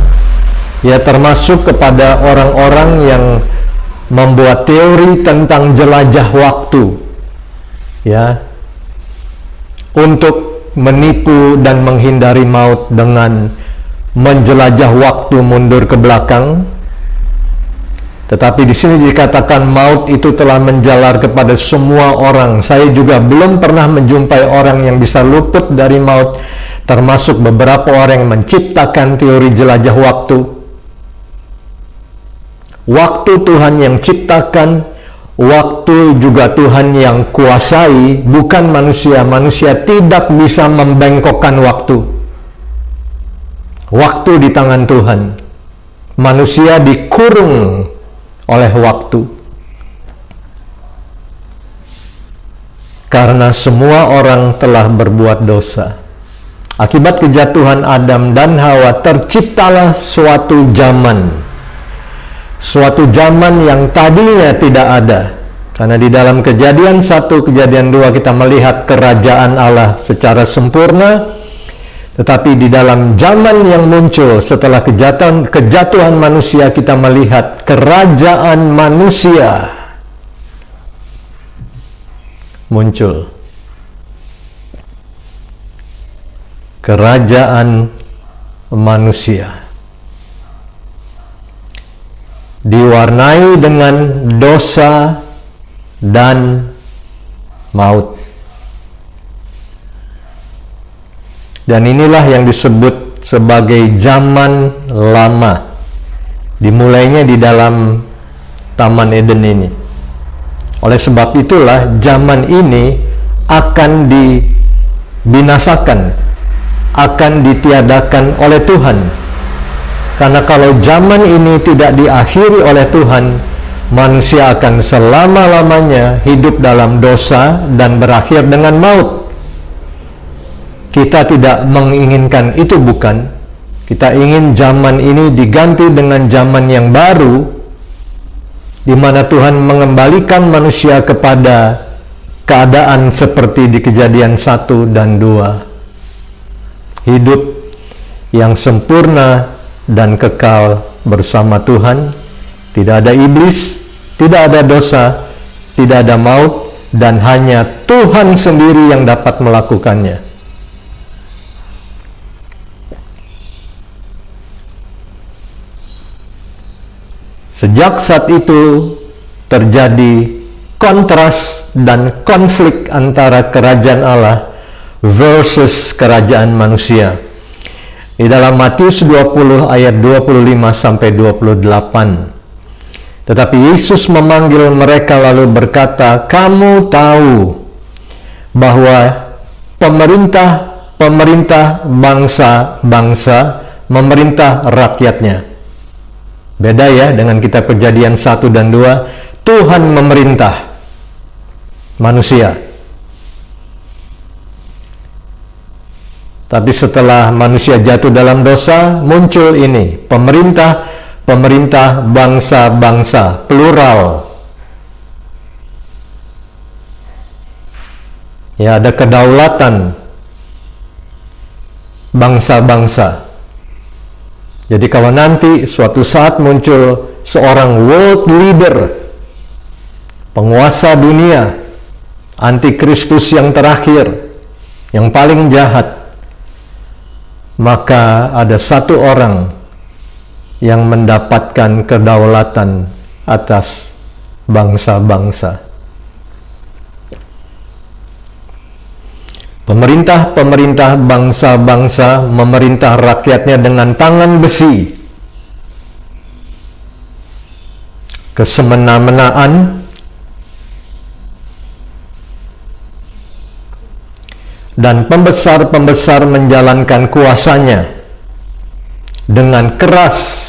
ya, termasuk kepada orang-orang yang membuat teori tentang jelajah waktu, ya, untuk menipu dan menghindari maut dengan menjelajah waktu mundur ke belakang. Tetapi di sini dikatakan maut itu telah menjalar kepada semua orang. Saya juga belum pernah menjumpai orang yang bisa luput dari maut, termasuk beberapa orang yang menciptakan teori jelajah waktu. Waktu Tuhan yang ciptakan, waktu juga Tuhan yang kuasai, bukan manusia. Manusia tidak bisa membengkokkan waktu. Waktu di tangan Tuhan. Manusia dikurung oleh waktu. Karena semua orang telah berbuat dosa. Akibat kejatuhan Adam dan Hawa, terciptalah suatu zaman. Suatu zaman yang tadinya tidak ada. Karena di dalam Kejadian 1, Kejadian 2 kita melihat kerajaan Allah secara sempurna. Tetapi di dalam zaman yang muncul setelah kejatuhan manusia, kita melihat kerajaan manusia muncul. Kerajaan manusia diwarnai dengan dosa dan maut. Dan inilah yang disebut sebagai zaman lama. Dimulainya di dalam Taman Eden ini. Oleh sebab itulah zaman ini akan dibinasakan, akan ditiadakan oleh Tuhan. Karena kalau zaman ini tidak diakhiri oleh Tuhan, manusia akan selama-lamanya hidup dalam dosa dan berakhir dengan maut. Kita tidak menginginkan itu, bukan? Kita ingin zaman ini diganti dengan zaman yang baru, di mana Tuhan mengembalikan manusia kepada keadaan seperti di Kejadian 1 dan 2. Hidup yang sempurna dan kekal bersama Tuhan. Tidak ada iblis, tidak ada dosa, tidak ada maut, dan hanya Tuhan sendiri yang dapat melakukannya. Sejak saat itu terjadi kontras dan konflik antara kerajaan Allah versus kerajaan manusia. Di dalam Matius 20 ayat 25 sampai 28. Tetapi Yesus memanggil mereka lalu berkata, "Kamu tahu bahwa pemerintah bangsa-bangsa memerintah rakyatnya." Beda ya dengan kitab Kejadian 1 dan 2. Tuhan memerintah manusia. Tapi setelah manusia jatuh dalam dosa, muncul ini, pemerintah bangsa-bangsa, plural. Ya, ada kedaulatan bangsa-bangsa. Jadi kalau nanti suatu saat muncul seorang world leader, penguasa dunia, antikristus yang terakhir, yang paling jahat, maka ada satu orang yang mendapatkan kedaulatan atas bangsa-bangsa. Pemerintah bangsa-bangsa memerintah rakyatnya dengan tangan besi. Kesemena-menaan dan pembesar-pembesar menjalankan kuasanya dengan keras,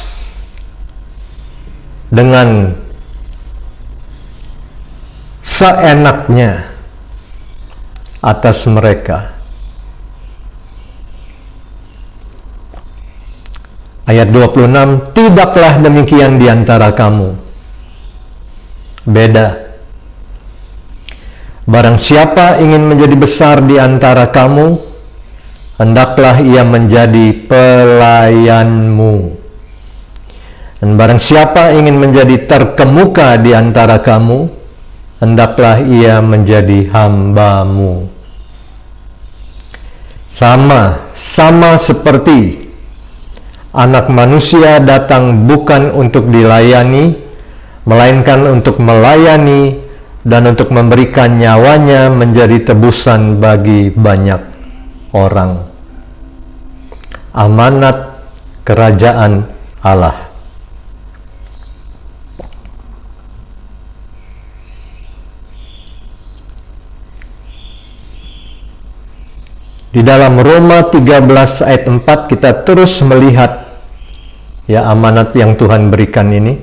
dengan seenaknya atas mereka. Ayat 26, tidaklah demikian di antara kamu. Beda. Barang siapa ingin menjadi besar di antara kamu, hendaklah ia menjadi pelayanmu. Dan barang siapa ingin menjadi terkemuka di antara kamu, hendaklah ia menjadi hambamu. Sama seperti Anak Manusia datang bukan untuk dilayani, melainkan untuk melayani dan untuk memberikan nyawanya menjadi tebusan bagi banyak orang. Amanat kerajaan Allah. Di dalam Roma 13 ayat 4 kita terus melihat ya amanat yang Tuhan berikan ini.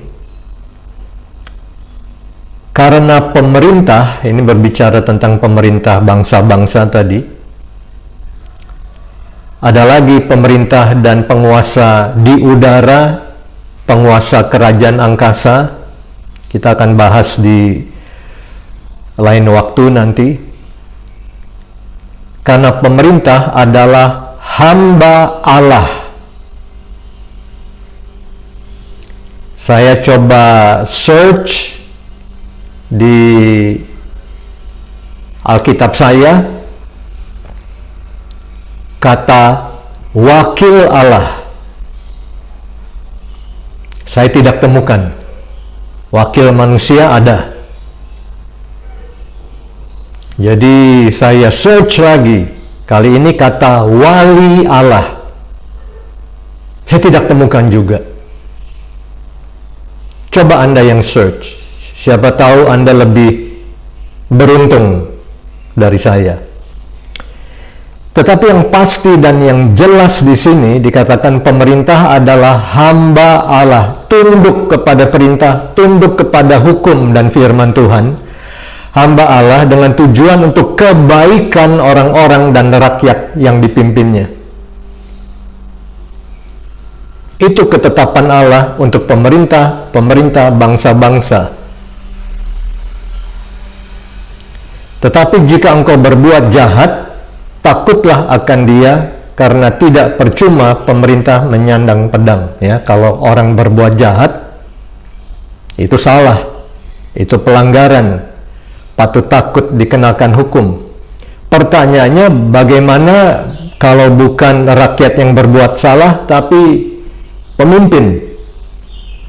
Karena pemerintah, ini berbicara tentang pemerintah bangsa-bangsa tadi. Ada lagi pemerintah dan penguasa di udara, penguasa kerajaan angkasa. Kita akan bahas di lain waktu nanti. Karena pemerintah adalah hamba Allah. Saya coba search di Alkitab saya, kata wakil Allah saya tidak temukan. Wakil manusia ada. Jadi saya search lagi, kali ini kata wali Allah saya tidak temukan juga. Coba Anda yang search, siapa tahu Anda lebih beruntung dari saya. Tetapi yang pasti dan yang jelas di sini dikatakan pemerintah adalah hamba Allah, tunduk kepada perintah, tunduk kepada hukum dan firman Tuhan. Hamba Allah dengan tujuan untuk kebaikan orang-orang dan rakyat yang dipimpinnya. Itu ketetapan Allah untuk pemerintah bangsa-bangsa. Tetapi jika engkau berbuat jahat, takutlah akan dia, karena tidak percuma pemerintah menyandang pedang. Ya, kalau orang berbuat jahat, itu salah, itu pelanggaran, patut takut dikenakan hukum. Pertanyaannya, bagaimana kalau bukan rakyat yang berbuat salah, tapi pemimpin,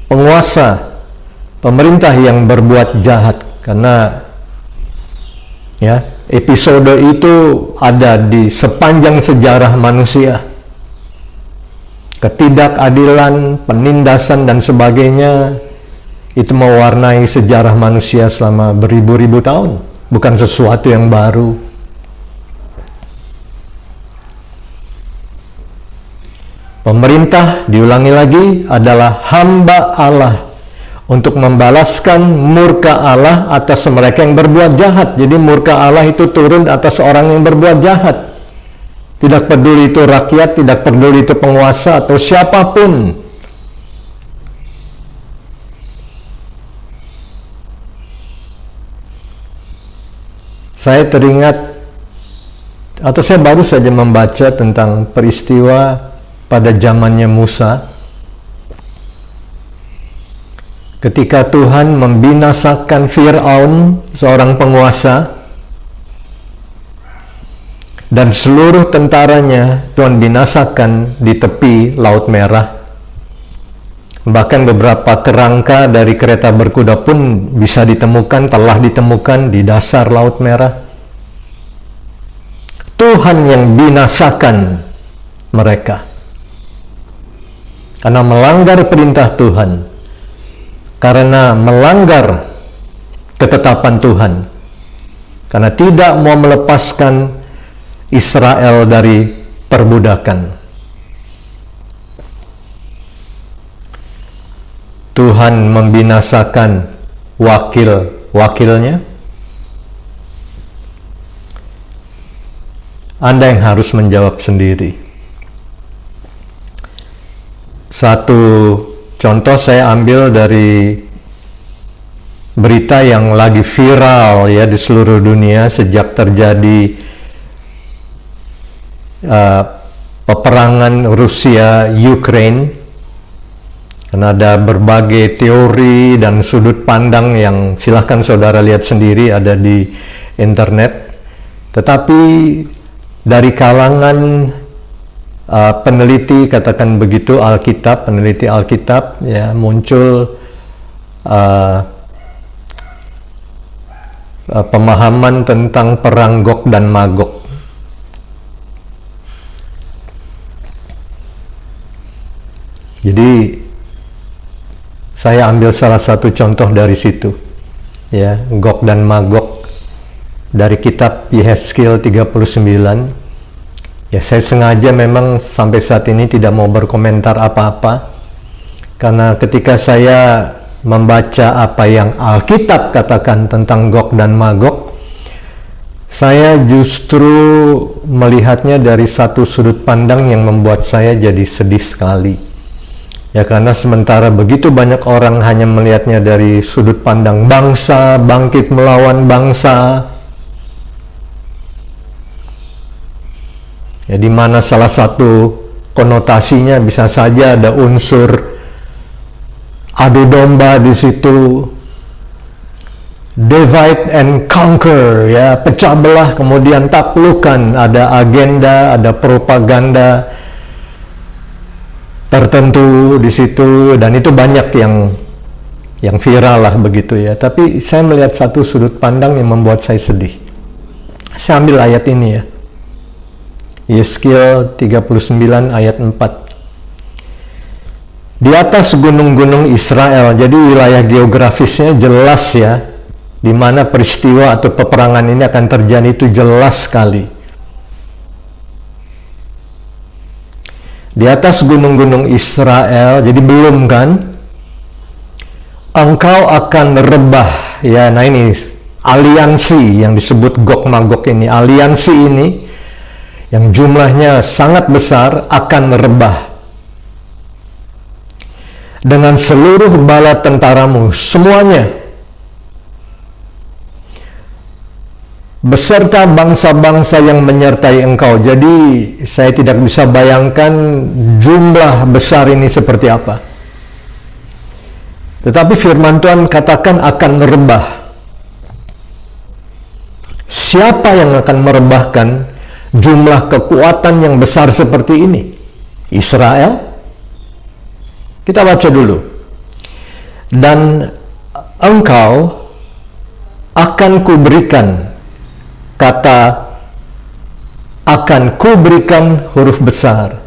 penguasa, pemerintah yang berbuat jahat? Karena ya, episode itu ada di sepanjang sejarah manusia. Ketidakadilan, penindasan dan sebagainya itu mewarnai sejarah manusia selama beribu-ribu tahun. Bukan sesuatu yang baru. Pemerintah, diulangi lagi, adalah hamba Allah untuk membalaskan murka Allah atas mereka yang berbuat jahat. Jadi murka Allah itu turun atas orang yang berbuat jahat. Tidak peduli itu rakyat, tidak peduli itu penguasa atau siapapun. Saya teringat, atau saya baru saja membaca tentang peristiwa pada zamannya Musa, ketika Tuhan membinasakan Fir'aun, seorang penguasa, dan seluruh tentaranya Tuhan binasakan di tepi Laut Merah. Bahkan beberapa kerangka dari kereta berkuda pun bisa ditemukan, telah ditemukan di dasar Laut Merah. Tuhan yang binasakan mereka karena melanggar perintah Tuhan, karena melanggar ketetapan Tuhan, karena tidak mau melepaskan Israel dari perbudakan. Tuhan membinasakan wakil-wakilnya. Anda yang harus menjawab sendiri. Satu contoh saya ambil dari berita yang lagi viral ya di seluruh dunia sejak terjadi peperangan Rusia-Ukraine. Karena ada berbagai teori dan sudut pandang yang silahkan saudara lihat sendiri, ada di internet. Tetapi dari kalangan peneliti, katakan begitu, Alkitab, peneliti Alkitab, ya, muncul pemahaman tentang perang Gog dan Magog. Jadi saya ambil salah satu contoh dari situ, ya, Gog dan Magog dari kitab Yehezkiel 39. Ya, saya sengaja memang sampai saat ini tidak mau berkomentar apa-apa, karena ketika saya membaca apa yang Alkitab katakan tentang Gog dan Magog, saya justru melihatnya dari satu sudut pandang yang membuat saya jadi sedih sekali. Ya, karena sementara begitu banyak orang hanya melihatnya dari sudut pandang bangsa bangkit melawan bangsa, ya, di mana salah satu konotasinya bisa saja ada unsur adu domba di situ, divide and conquer, ya, pecah belah kemudian taklukkan, ada agenda, ada propaganda tertentu di situ, dan itu banyak yang viral lah begitu ya. Tapi saya melihat satu sudut pandang yang membuat saya sedih. Saya ambil ayat ini ya, Yehezkiel 39 ayat 4. Di atas gunung-gunung Israel, jadi wilayah geografisnya jelas ya, di mana peristiwa atau peperangan ini akan terjadi itu jelas sekali. di atas gunung-gunung Israel, jadi belum kan? Engkau akan rebah, ya. Nah ini aliansi yang disebut Gog Magog ini, aliansi ini yang jumlahnya sangat besar akan rebah dengan seluruh bala tentaramu, semuanya, beserta bangsa-bangsa yang menyertai engkau. Jadi saya tidak bisa bayangkan jumlah besar ini seperti apa. Tetapi firman Tuhan katakan akan merebah. Siapa yang akan merebahkan jumlah kekuatan yang besar seperti ini? Israel? Kita baca dulu. Dan engkau akan kuberikan, kata akan kuberikan huruf besar,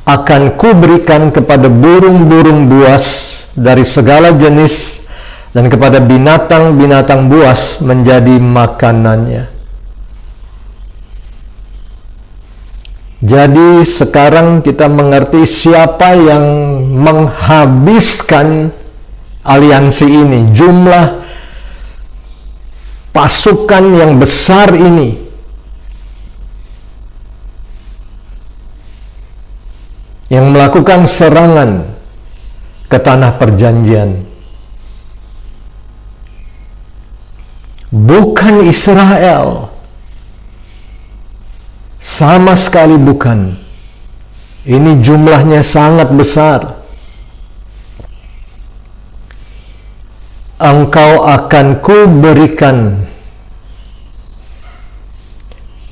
akan kuberikan kepada burung-burung buas dari segala jenis dan kepada binatang-binatang buas menjadi makanannya. Jadi sekarang kita mengerti siapa yang menghabiskan aliansi ini, jumlah pasukan yang besar ini. Yang melakukan serangan ke tanah perjanjian. Bukan Israel. Sama sekali bukan. Ini jumlahnya sangat besar. Engkau akan kuberikan.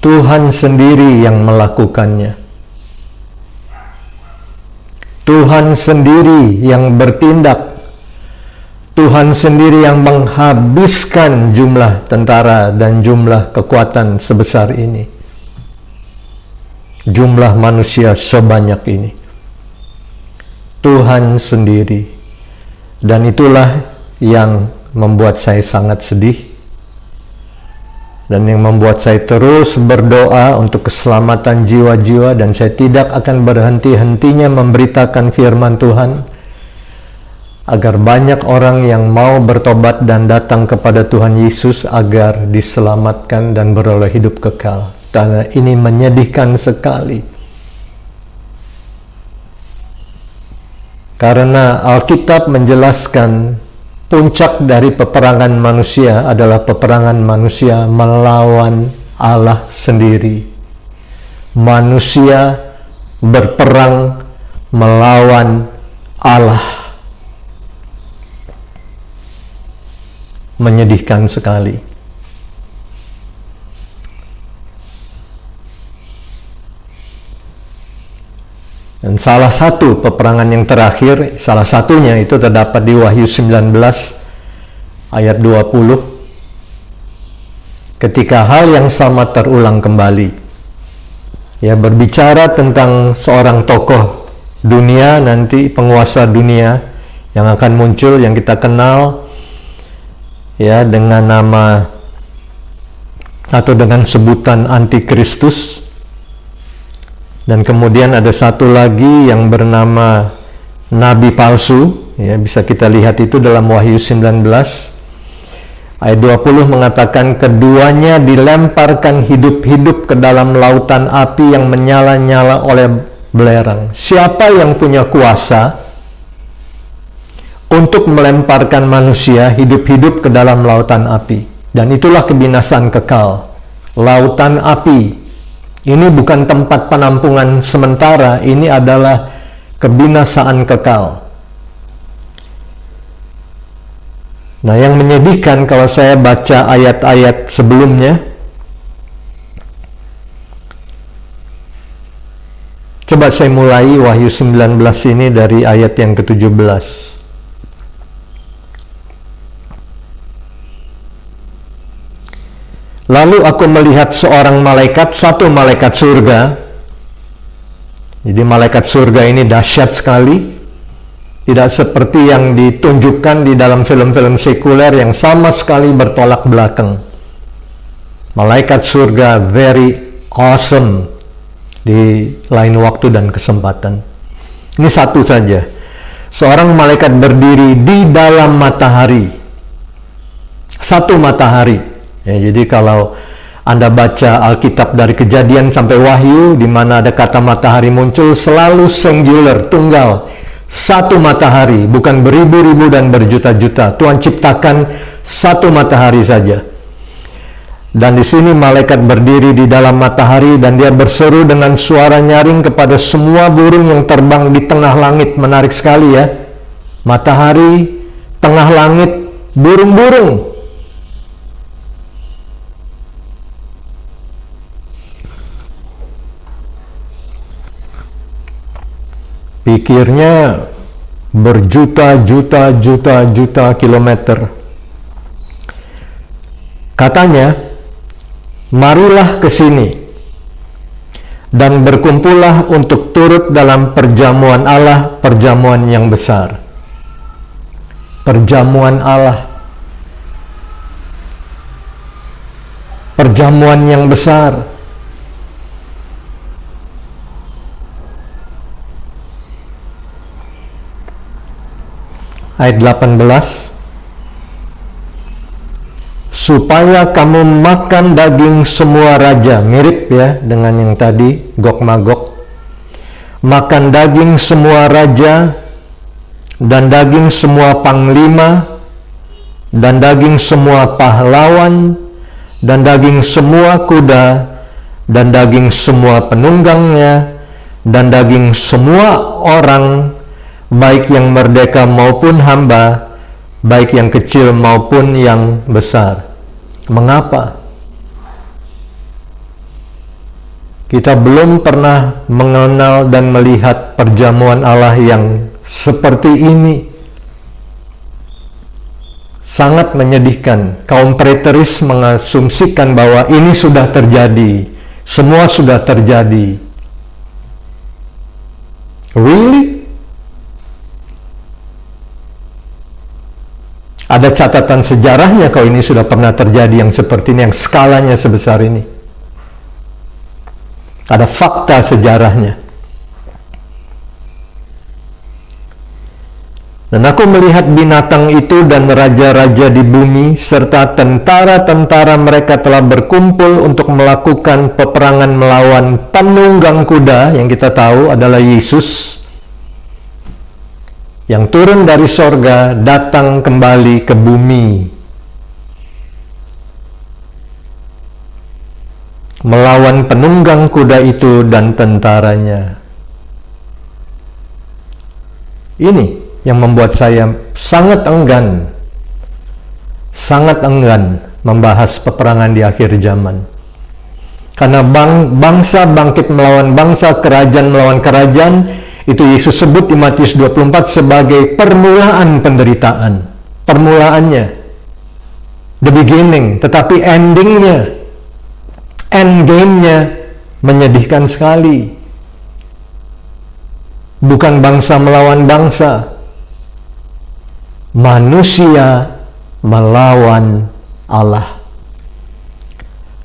Tuhan sendiri yang melakukannya. Tuhan sendiri yang bertindak. Tuhan sendiri yang menghabiskan jumlah tentara dan jumlah kekuatan sebesar ini. Jumlah manusia sebanyak ini. Tuhan sendiri. Dan itulah yang membuat saya sangat sedih. Dan yang membuat saya terus berdoa untuk keselamatan jiwa-jiwa. Dan saya tidak akan berhenti-hentinya memberitakan firman Tuhan. Agar banyak orang yang mau bertobat dan datang kepada Tuhan Yesus agar diselamatkan dan beroleh hidup kekal. Karena ini menyedihkan sekali. Karena Alkitab menjelaskan puncak dari peperangan manusia adalah peperangan manusia melawan Allah sendiri. Manusia berperang melawan Allah. Menyedihkan sekali. Dan salah satu peperangan yang terakhir, salah satunya itu terdapat di Wahyu 19 ayat 20. Ketika hal yang sama terulang kembali. Ya, berbicara tentang seorang tokoh dunia nanti, penguasa dunia yang akan muncul, yang kita kenal ya dengan nama atau dengan sebutan Antikristus. Dan kemudian ada satu lagi yang bernama Nabi palsu, ya, bisa kita lihat itu dalam Wahyu 19 ayat 20 mengatakan keduanya dilemparkan hidup-hidup ke dalam lautan api yang menyala-nyala oleh belerang. Siapa yang punya kuasa untuk melemparkan manusia hidup-hidup ke dalam lautan api? Dan itulah kebinasaan kekal, lautan api. Ini bukan tempat penampungan sementara, ini adalah kebinasaan kekal. Nah, yang menyedihkan kalau saya baca ayat-ayat sebelumnya, coba saya mulai Wahyu 19 ini dari ayat yang ke-17. Lalu aku melihat seorang malaikat, satu malaikat surga. Jadi malaikat surga ini dahsyat sekali. Tidak seperti yang ditunjukkan di dalam film-film sekuler yang sama sekali bertolak belakang. Malaikat surga very awesome, di lain waktu dan kesempatan. Ini satu saja. Seorang malaikat berdiri di dalam matahari. Satu matahari. Ya, jadi kalau Anda baca Alkitab dari Kejadian sampai Wahyu, di mana ada kata matahari muncul, selalu singular, tunggal. Satu matahari, bukan beribu-ribu dan berjuta-juta. Tuhan ciptakan satu matahari saja. Dan di sini malaikat berdiri di dalam matahari dan dia berseru dengan suara nyaring kepada semua burung yang terbang di tengah langit. Menarik sekali ya. Matahari, tengah langit, burung-burung. Pikirnya berjuta-juta kilometer. Katanya, marilah ke sini dan berkumpullah untuk turut dalam perjamuan Allah, perjamuan yang besar. Perjamuan Allah. Perjamuan yang besar. Ayat 18. Supaya kamu makan daging semua raja. Mirip ya dengan yang tadi, Gog Magog. Makan daging semua raja, dan daging semua panglima, dan daging semua pahlawan, dan daging semua kuda, dan daging semua penunggangnya, dan daging semua orang, baik yang merdeka maupun hamba, baik yang kecil maupun yang besar. Mengapa? Kita belum pernah mengenal dan melihat perjamuan Allah yang seperti ini. Sangat menyedihkan. Kaum preteris mengasumsikan bahwa ini sudah terjadi. Semua sudah terjadi. Really? Ada catatan sejarahnya kalau ini sudah pernah terjadi yang seperti ini, yang skalanya sebesar ini. Ada fakta sejarahnya. Dan aku melihat binatang itu dan raja-raja di bumi, serta tentara-tentara mereka telah berkumpul untuk melakukan peperangan melawan penunggang kuda, yang kita tahu adalah Yesus, yang turun dari sorga, datang kembali ke bumi. Melawan penunggang kuda itu dan tentaranya. Ini yang membuat saya sangat enggan membahas peperangan di akhir zaman. Karena bangsa bangkit melawan bangsa, kerajaan melawan kerajaan. Itu Yesus sebut di Matius 24 sebagai permulaan penderitaan. Permulaannya, the beginning, tetapi endingnya, endgame-nya menyedihkan sekali. Bukan bangsa melawan bangsa, manusia melawan Allah.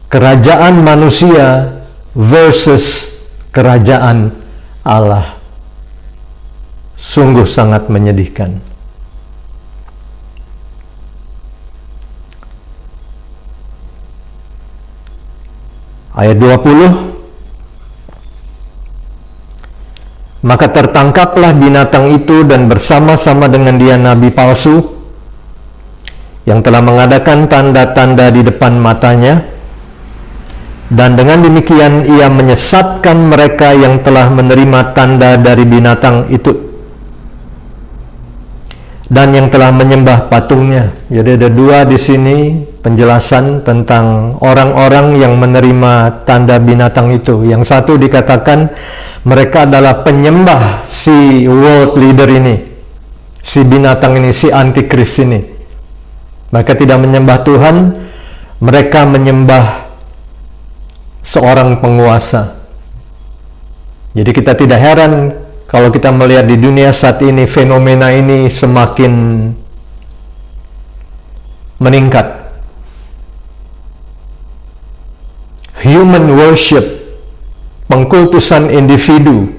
Kerajaan manusia versus kerajaan Allah. Sungguh sangat menyedihkan. Ayat 20. Maka tertangkaplah binatang itu dan bersama-sama dengan dia nabi palsu yang telah mengadakan tanda-tanda di depan matanya, dan dengan demikian ia menyesatkan mereka yang telah menerima tanda dari binatang itu dan yang telah menyembah patungnya. Jadi ada dua di sini penjelasan tentang orang-orang yang menerima tanda binatang itu. Yang satu dikatakan mereka adalah penyembah si world leader ini, si binatang ini, si antikris ini. Mereka tidak menyembah Tuhan, mereka menyembah seorang penguasa. Jadi kita tidak heran kalau kita melihat di dunia saat ini, fenomena ini semakin meningkat. Human worship pengkultusan individu,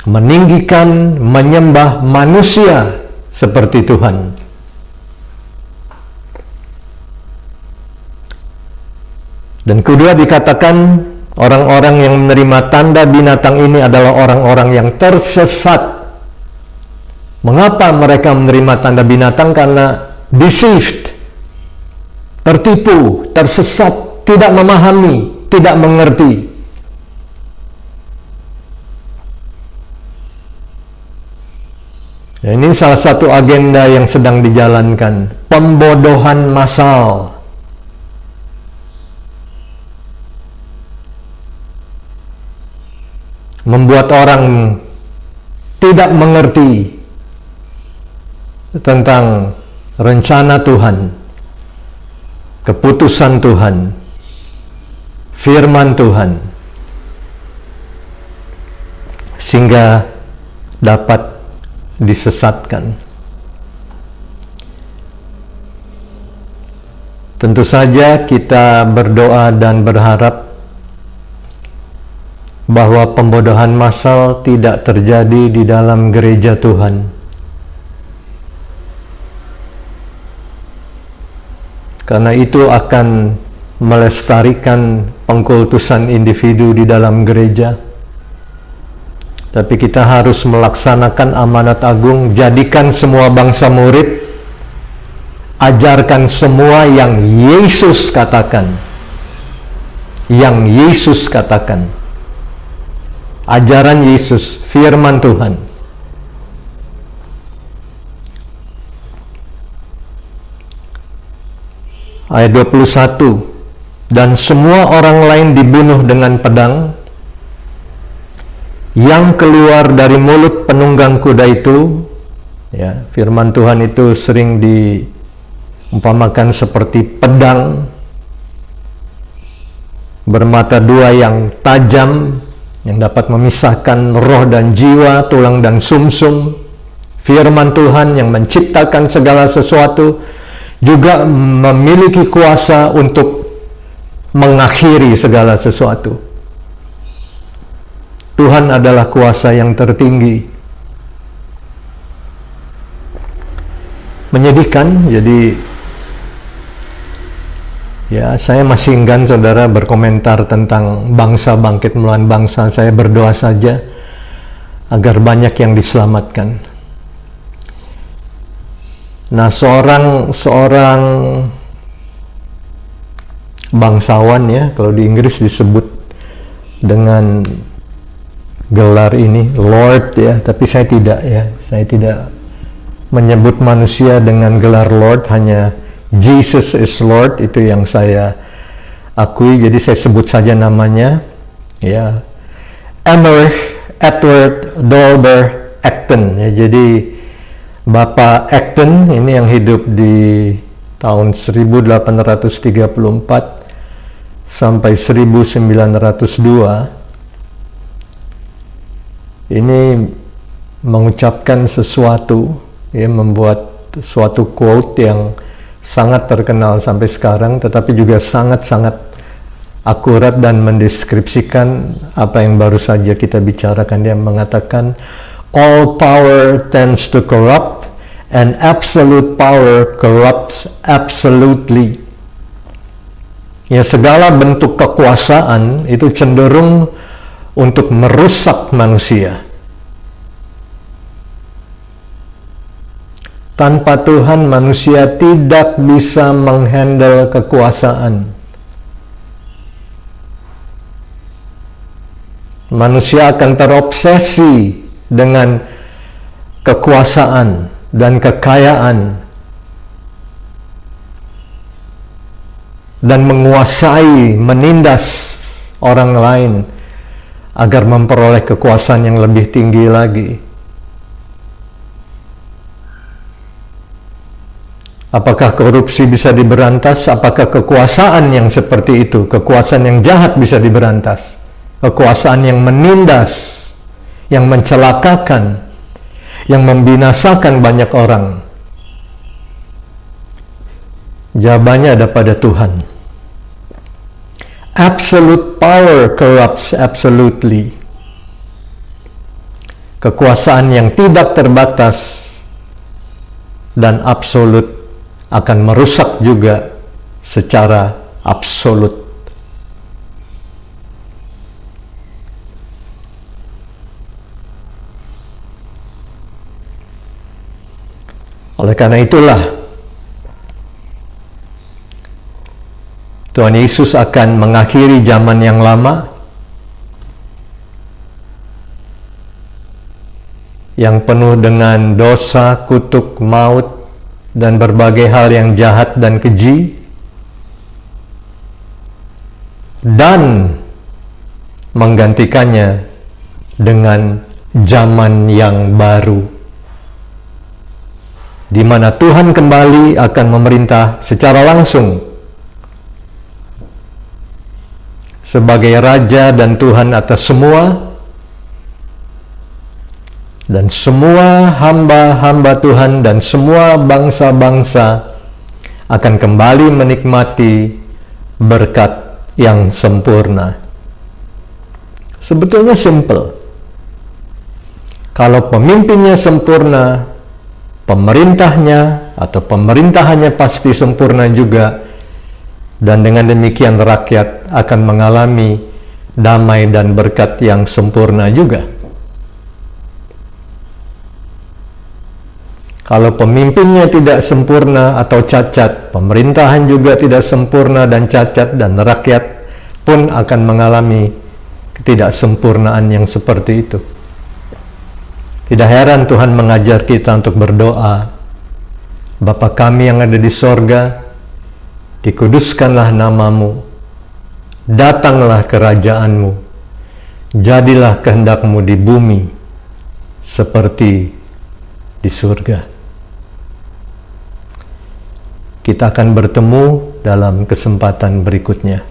meninggikan, menyembah manusia seperti Tuhan. Dan kedua dikatakan orang-orang yang menerima tanda binatang ini adalah orang-orang yang tersesat. Mengapa mereka menerima tanda binatang? Karena deceived, tertipu, tersesat, tidak memahami, tidak mengerti. Ini salah satu agenda yang sedang dijalankan, pembodohan massal. Membuat orang tidak mengerti tentang rencana Tuhan, keputusan Tuhan, firman Tuhan, sehingga dapat disesatkan. Tentu saja kita berdoa dan berharap bahwa pembodohan massal tidak terjadi di dalam gereja Tuhan. Karena itu akan melestarikan pengkultusan individu di dalam gereja. Tapi kita harus melaksanakan amanat agung, jadikan semua bangsa murid, ajarkan semua yang Yesus katakan. Yang Yesus katakan. Ajaran Yesus, firman Tuhan. Ayat 21, dan semua orang lain dibunuh dengan pedang yang keluar dari mulut penunggang kuda itu. Ya, firman Tuhan itu sering diumpamakan seperti pedang bermata dua yang tajam, yang dapat memisahkan roh dan jiwa, tulang dan sumsum. Firman Tuhan yang menciptakan segala sesuatu juga memiliki kuasa untuk mengakhiri segala sesuatu. Tuhan adalah kuasa yang tertinggi. Menyedihkan, jadi ya, saya masih enggan saudara berkomentar tentang bangsa bangkit melawan bangsa. Saya berdoa saja agar banyak yang diselamatkan. Nah, seorang bangsawan, ya, kalau di Inggris disebut dengan gelar ini Lord, ya, tapi saya tidak, ya. Saya tidak menyebut manusia dengan gelar Lord, hanya Jesus is Lord, itu yang saya akui, jadi saya sebut saja namanya, ya, Emmerich Edward Dolber Acton, ya. Jadi Bapak Acton ini yang hidup di tahun 1834 sampai 1902, ini mengucapkan sesuatu, ya, membuat suatu quote yang sangat terkenal sampai sekarang, tetapi juga sangat-sangat akurat dan mendeskripsikan apa yang baru saja kita bicarakan. Dia mengatakan, all power tends to corrupt and absolute power corrupts absolutely. Ya, segala bentuk kekuasaan itu cenderung untuk merusak manusia. Tanpa Tuhan, manusia tidak bisa menghandle kekuasaan. Manusia akan terobsesi dengan kekuasaan dan kekayaan dan menguasai, menindas orang lain agar memperoleh kekuasaan yang lebih tinggi lagi. Apakah korupsi bisa diberantas? Apakah kekuasaan yang seperti itu, kekuasaan yang jahat, bisa diberantas? Kekuasaan yang menindas, yang mencelakakan, yang membinasakan banyak orang. Jawabannya ada pada Tuhan. Absolute power corrupts absolutely. Kekuasaan yang tidak terbatas dan absolut akan merusak juga secara absolut. Oleh karena itulah Tuhan Yesus akan mengakhiri zaman yang lama yang penuh dengan dosa, kutuk, maut, dan berbagai hal yang jahat dan keji, dan menggantikannya dengan zaman yang baru, di mana Tuhan kembali akan memerintah secara langsung sebagai Raja dan Tuhan atas semua, dan semua hamba-hamba Tuhan dan semua bangsa-bangsa akan kembali menikmati berkat yang sempurna. Sebetulnya simple. Kalau pemimpinnya sempurna, pemerintahnya atau pemerintahannya pasti sempurna juga, dan dengan demikian rakyat akan mengalami damai dan berkat yang sempurna juga. Kalau pemimpinnya tidak sempurna atau cacat, pemerintahan juga tidak sempurna dan cacat, dan rakyat pun akan mengalami ketidaksempurnaan yang seperti itu. Tidak heran Tuhan mengajar kita untuk berdoa, Bapa kami yang ada di sorga, dikuduskanlah namamu, datanglah kerajaanmu, jadilah kehendakmu di bumi seperti di surga. Kita akan bertemu dalam kesempatan berikutnya.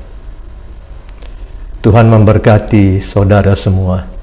Tuhan memberkati saudara semua.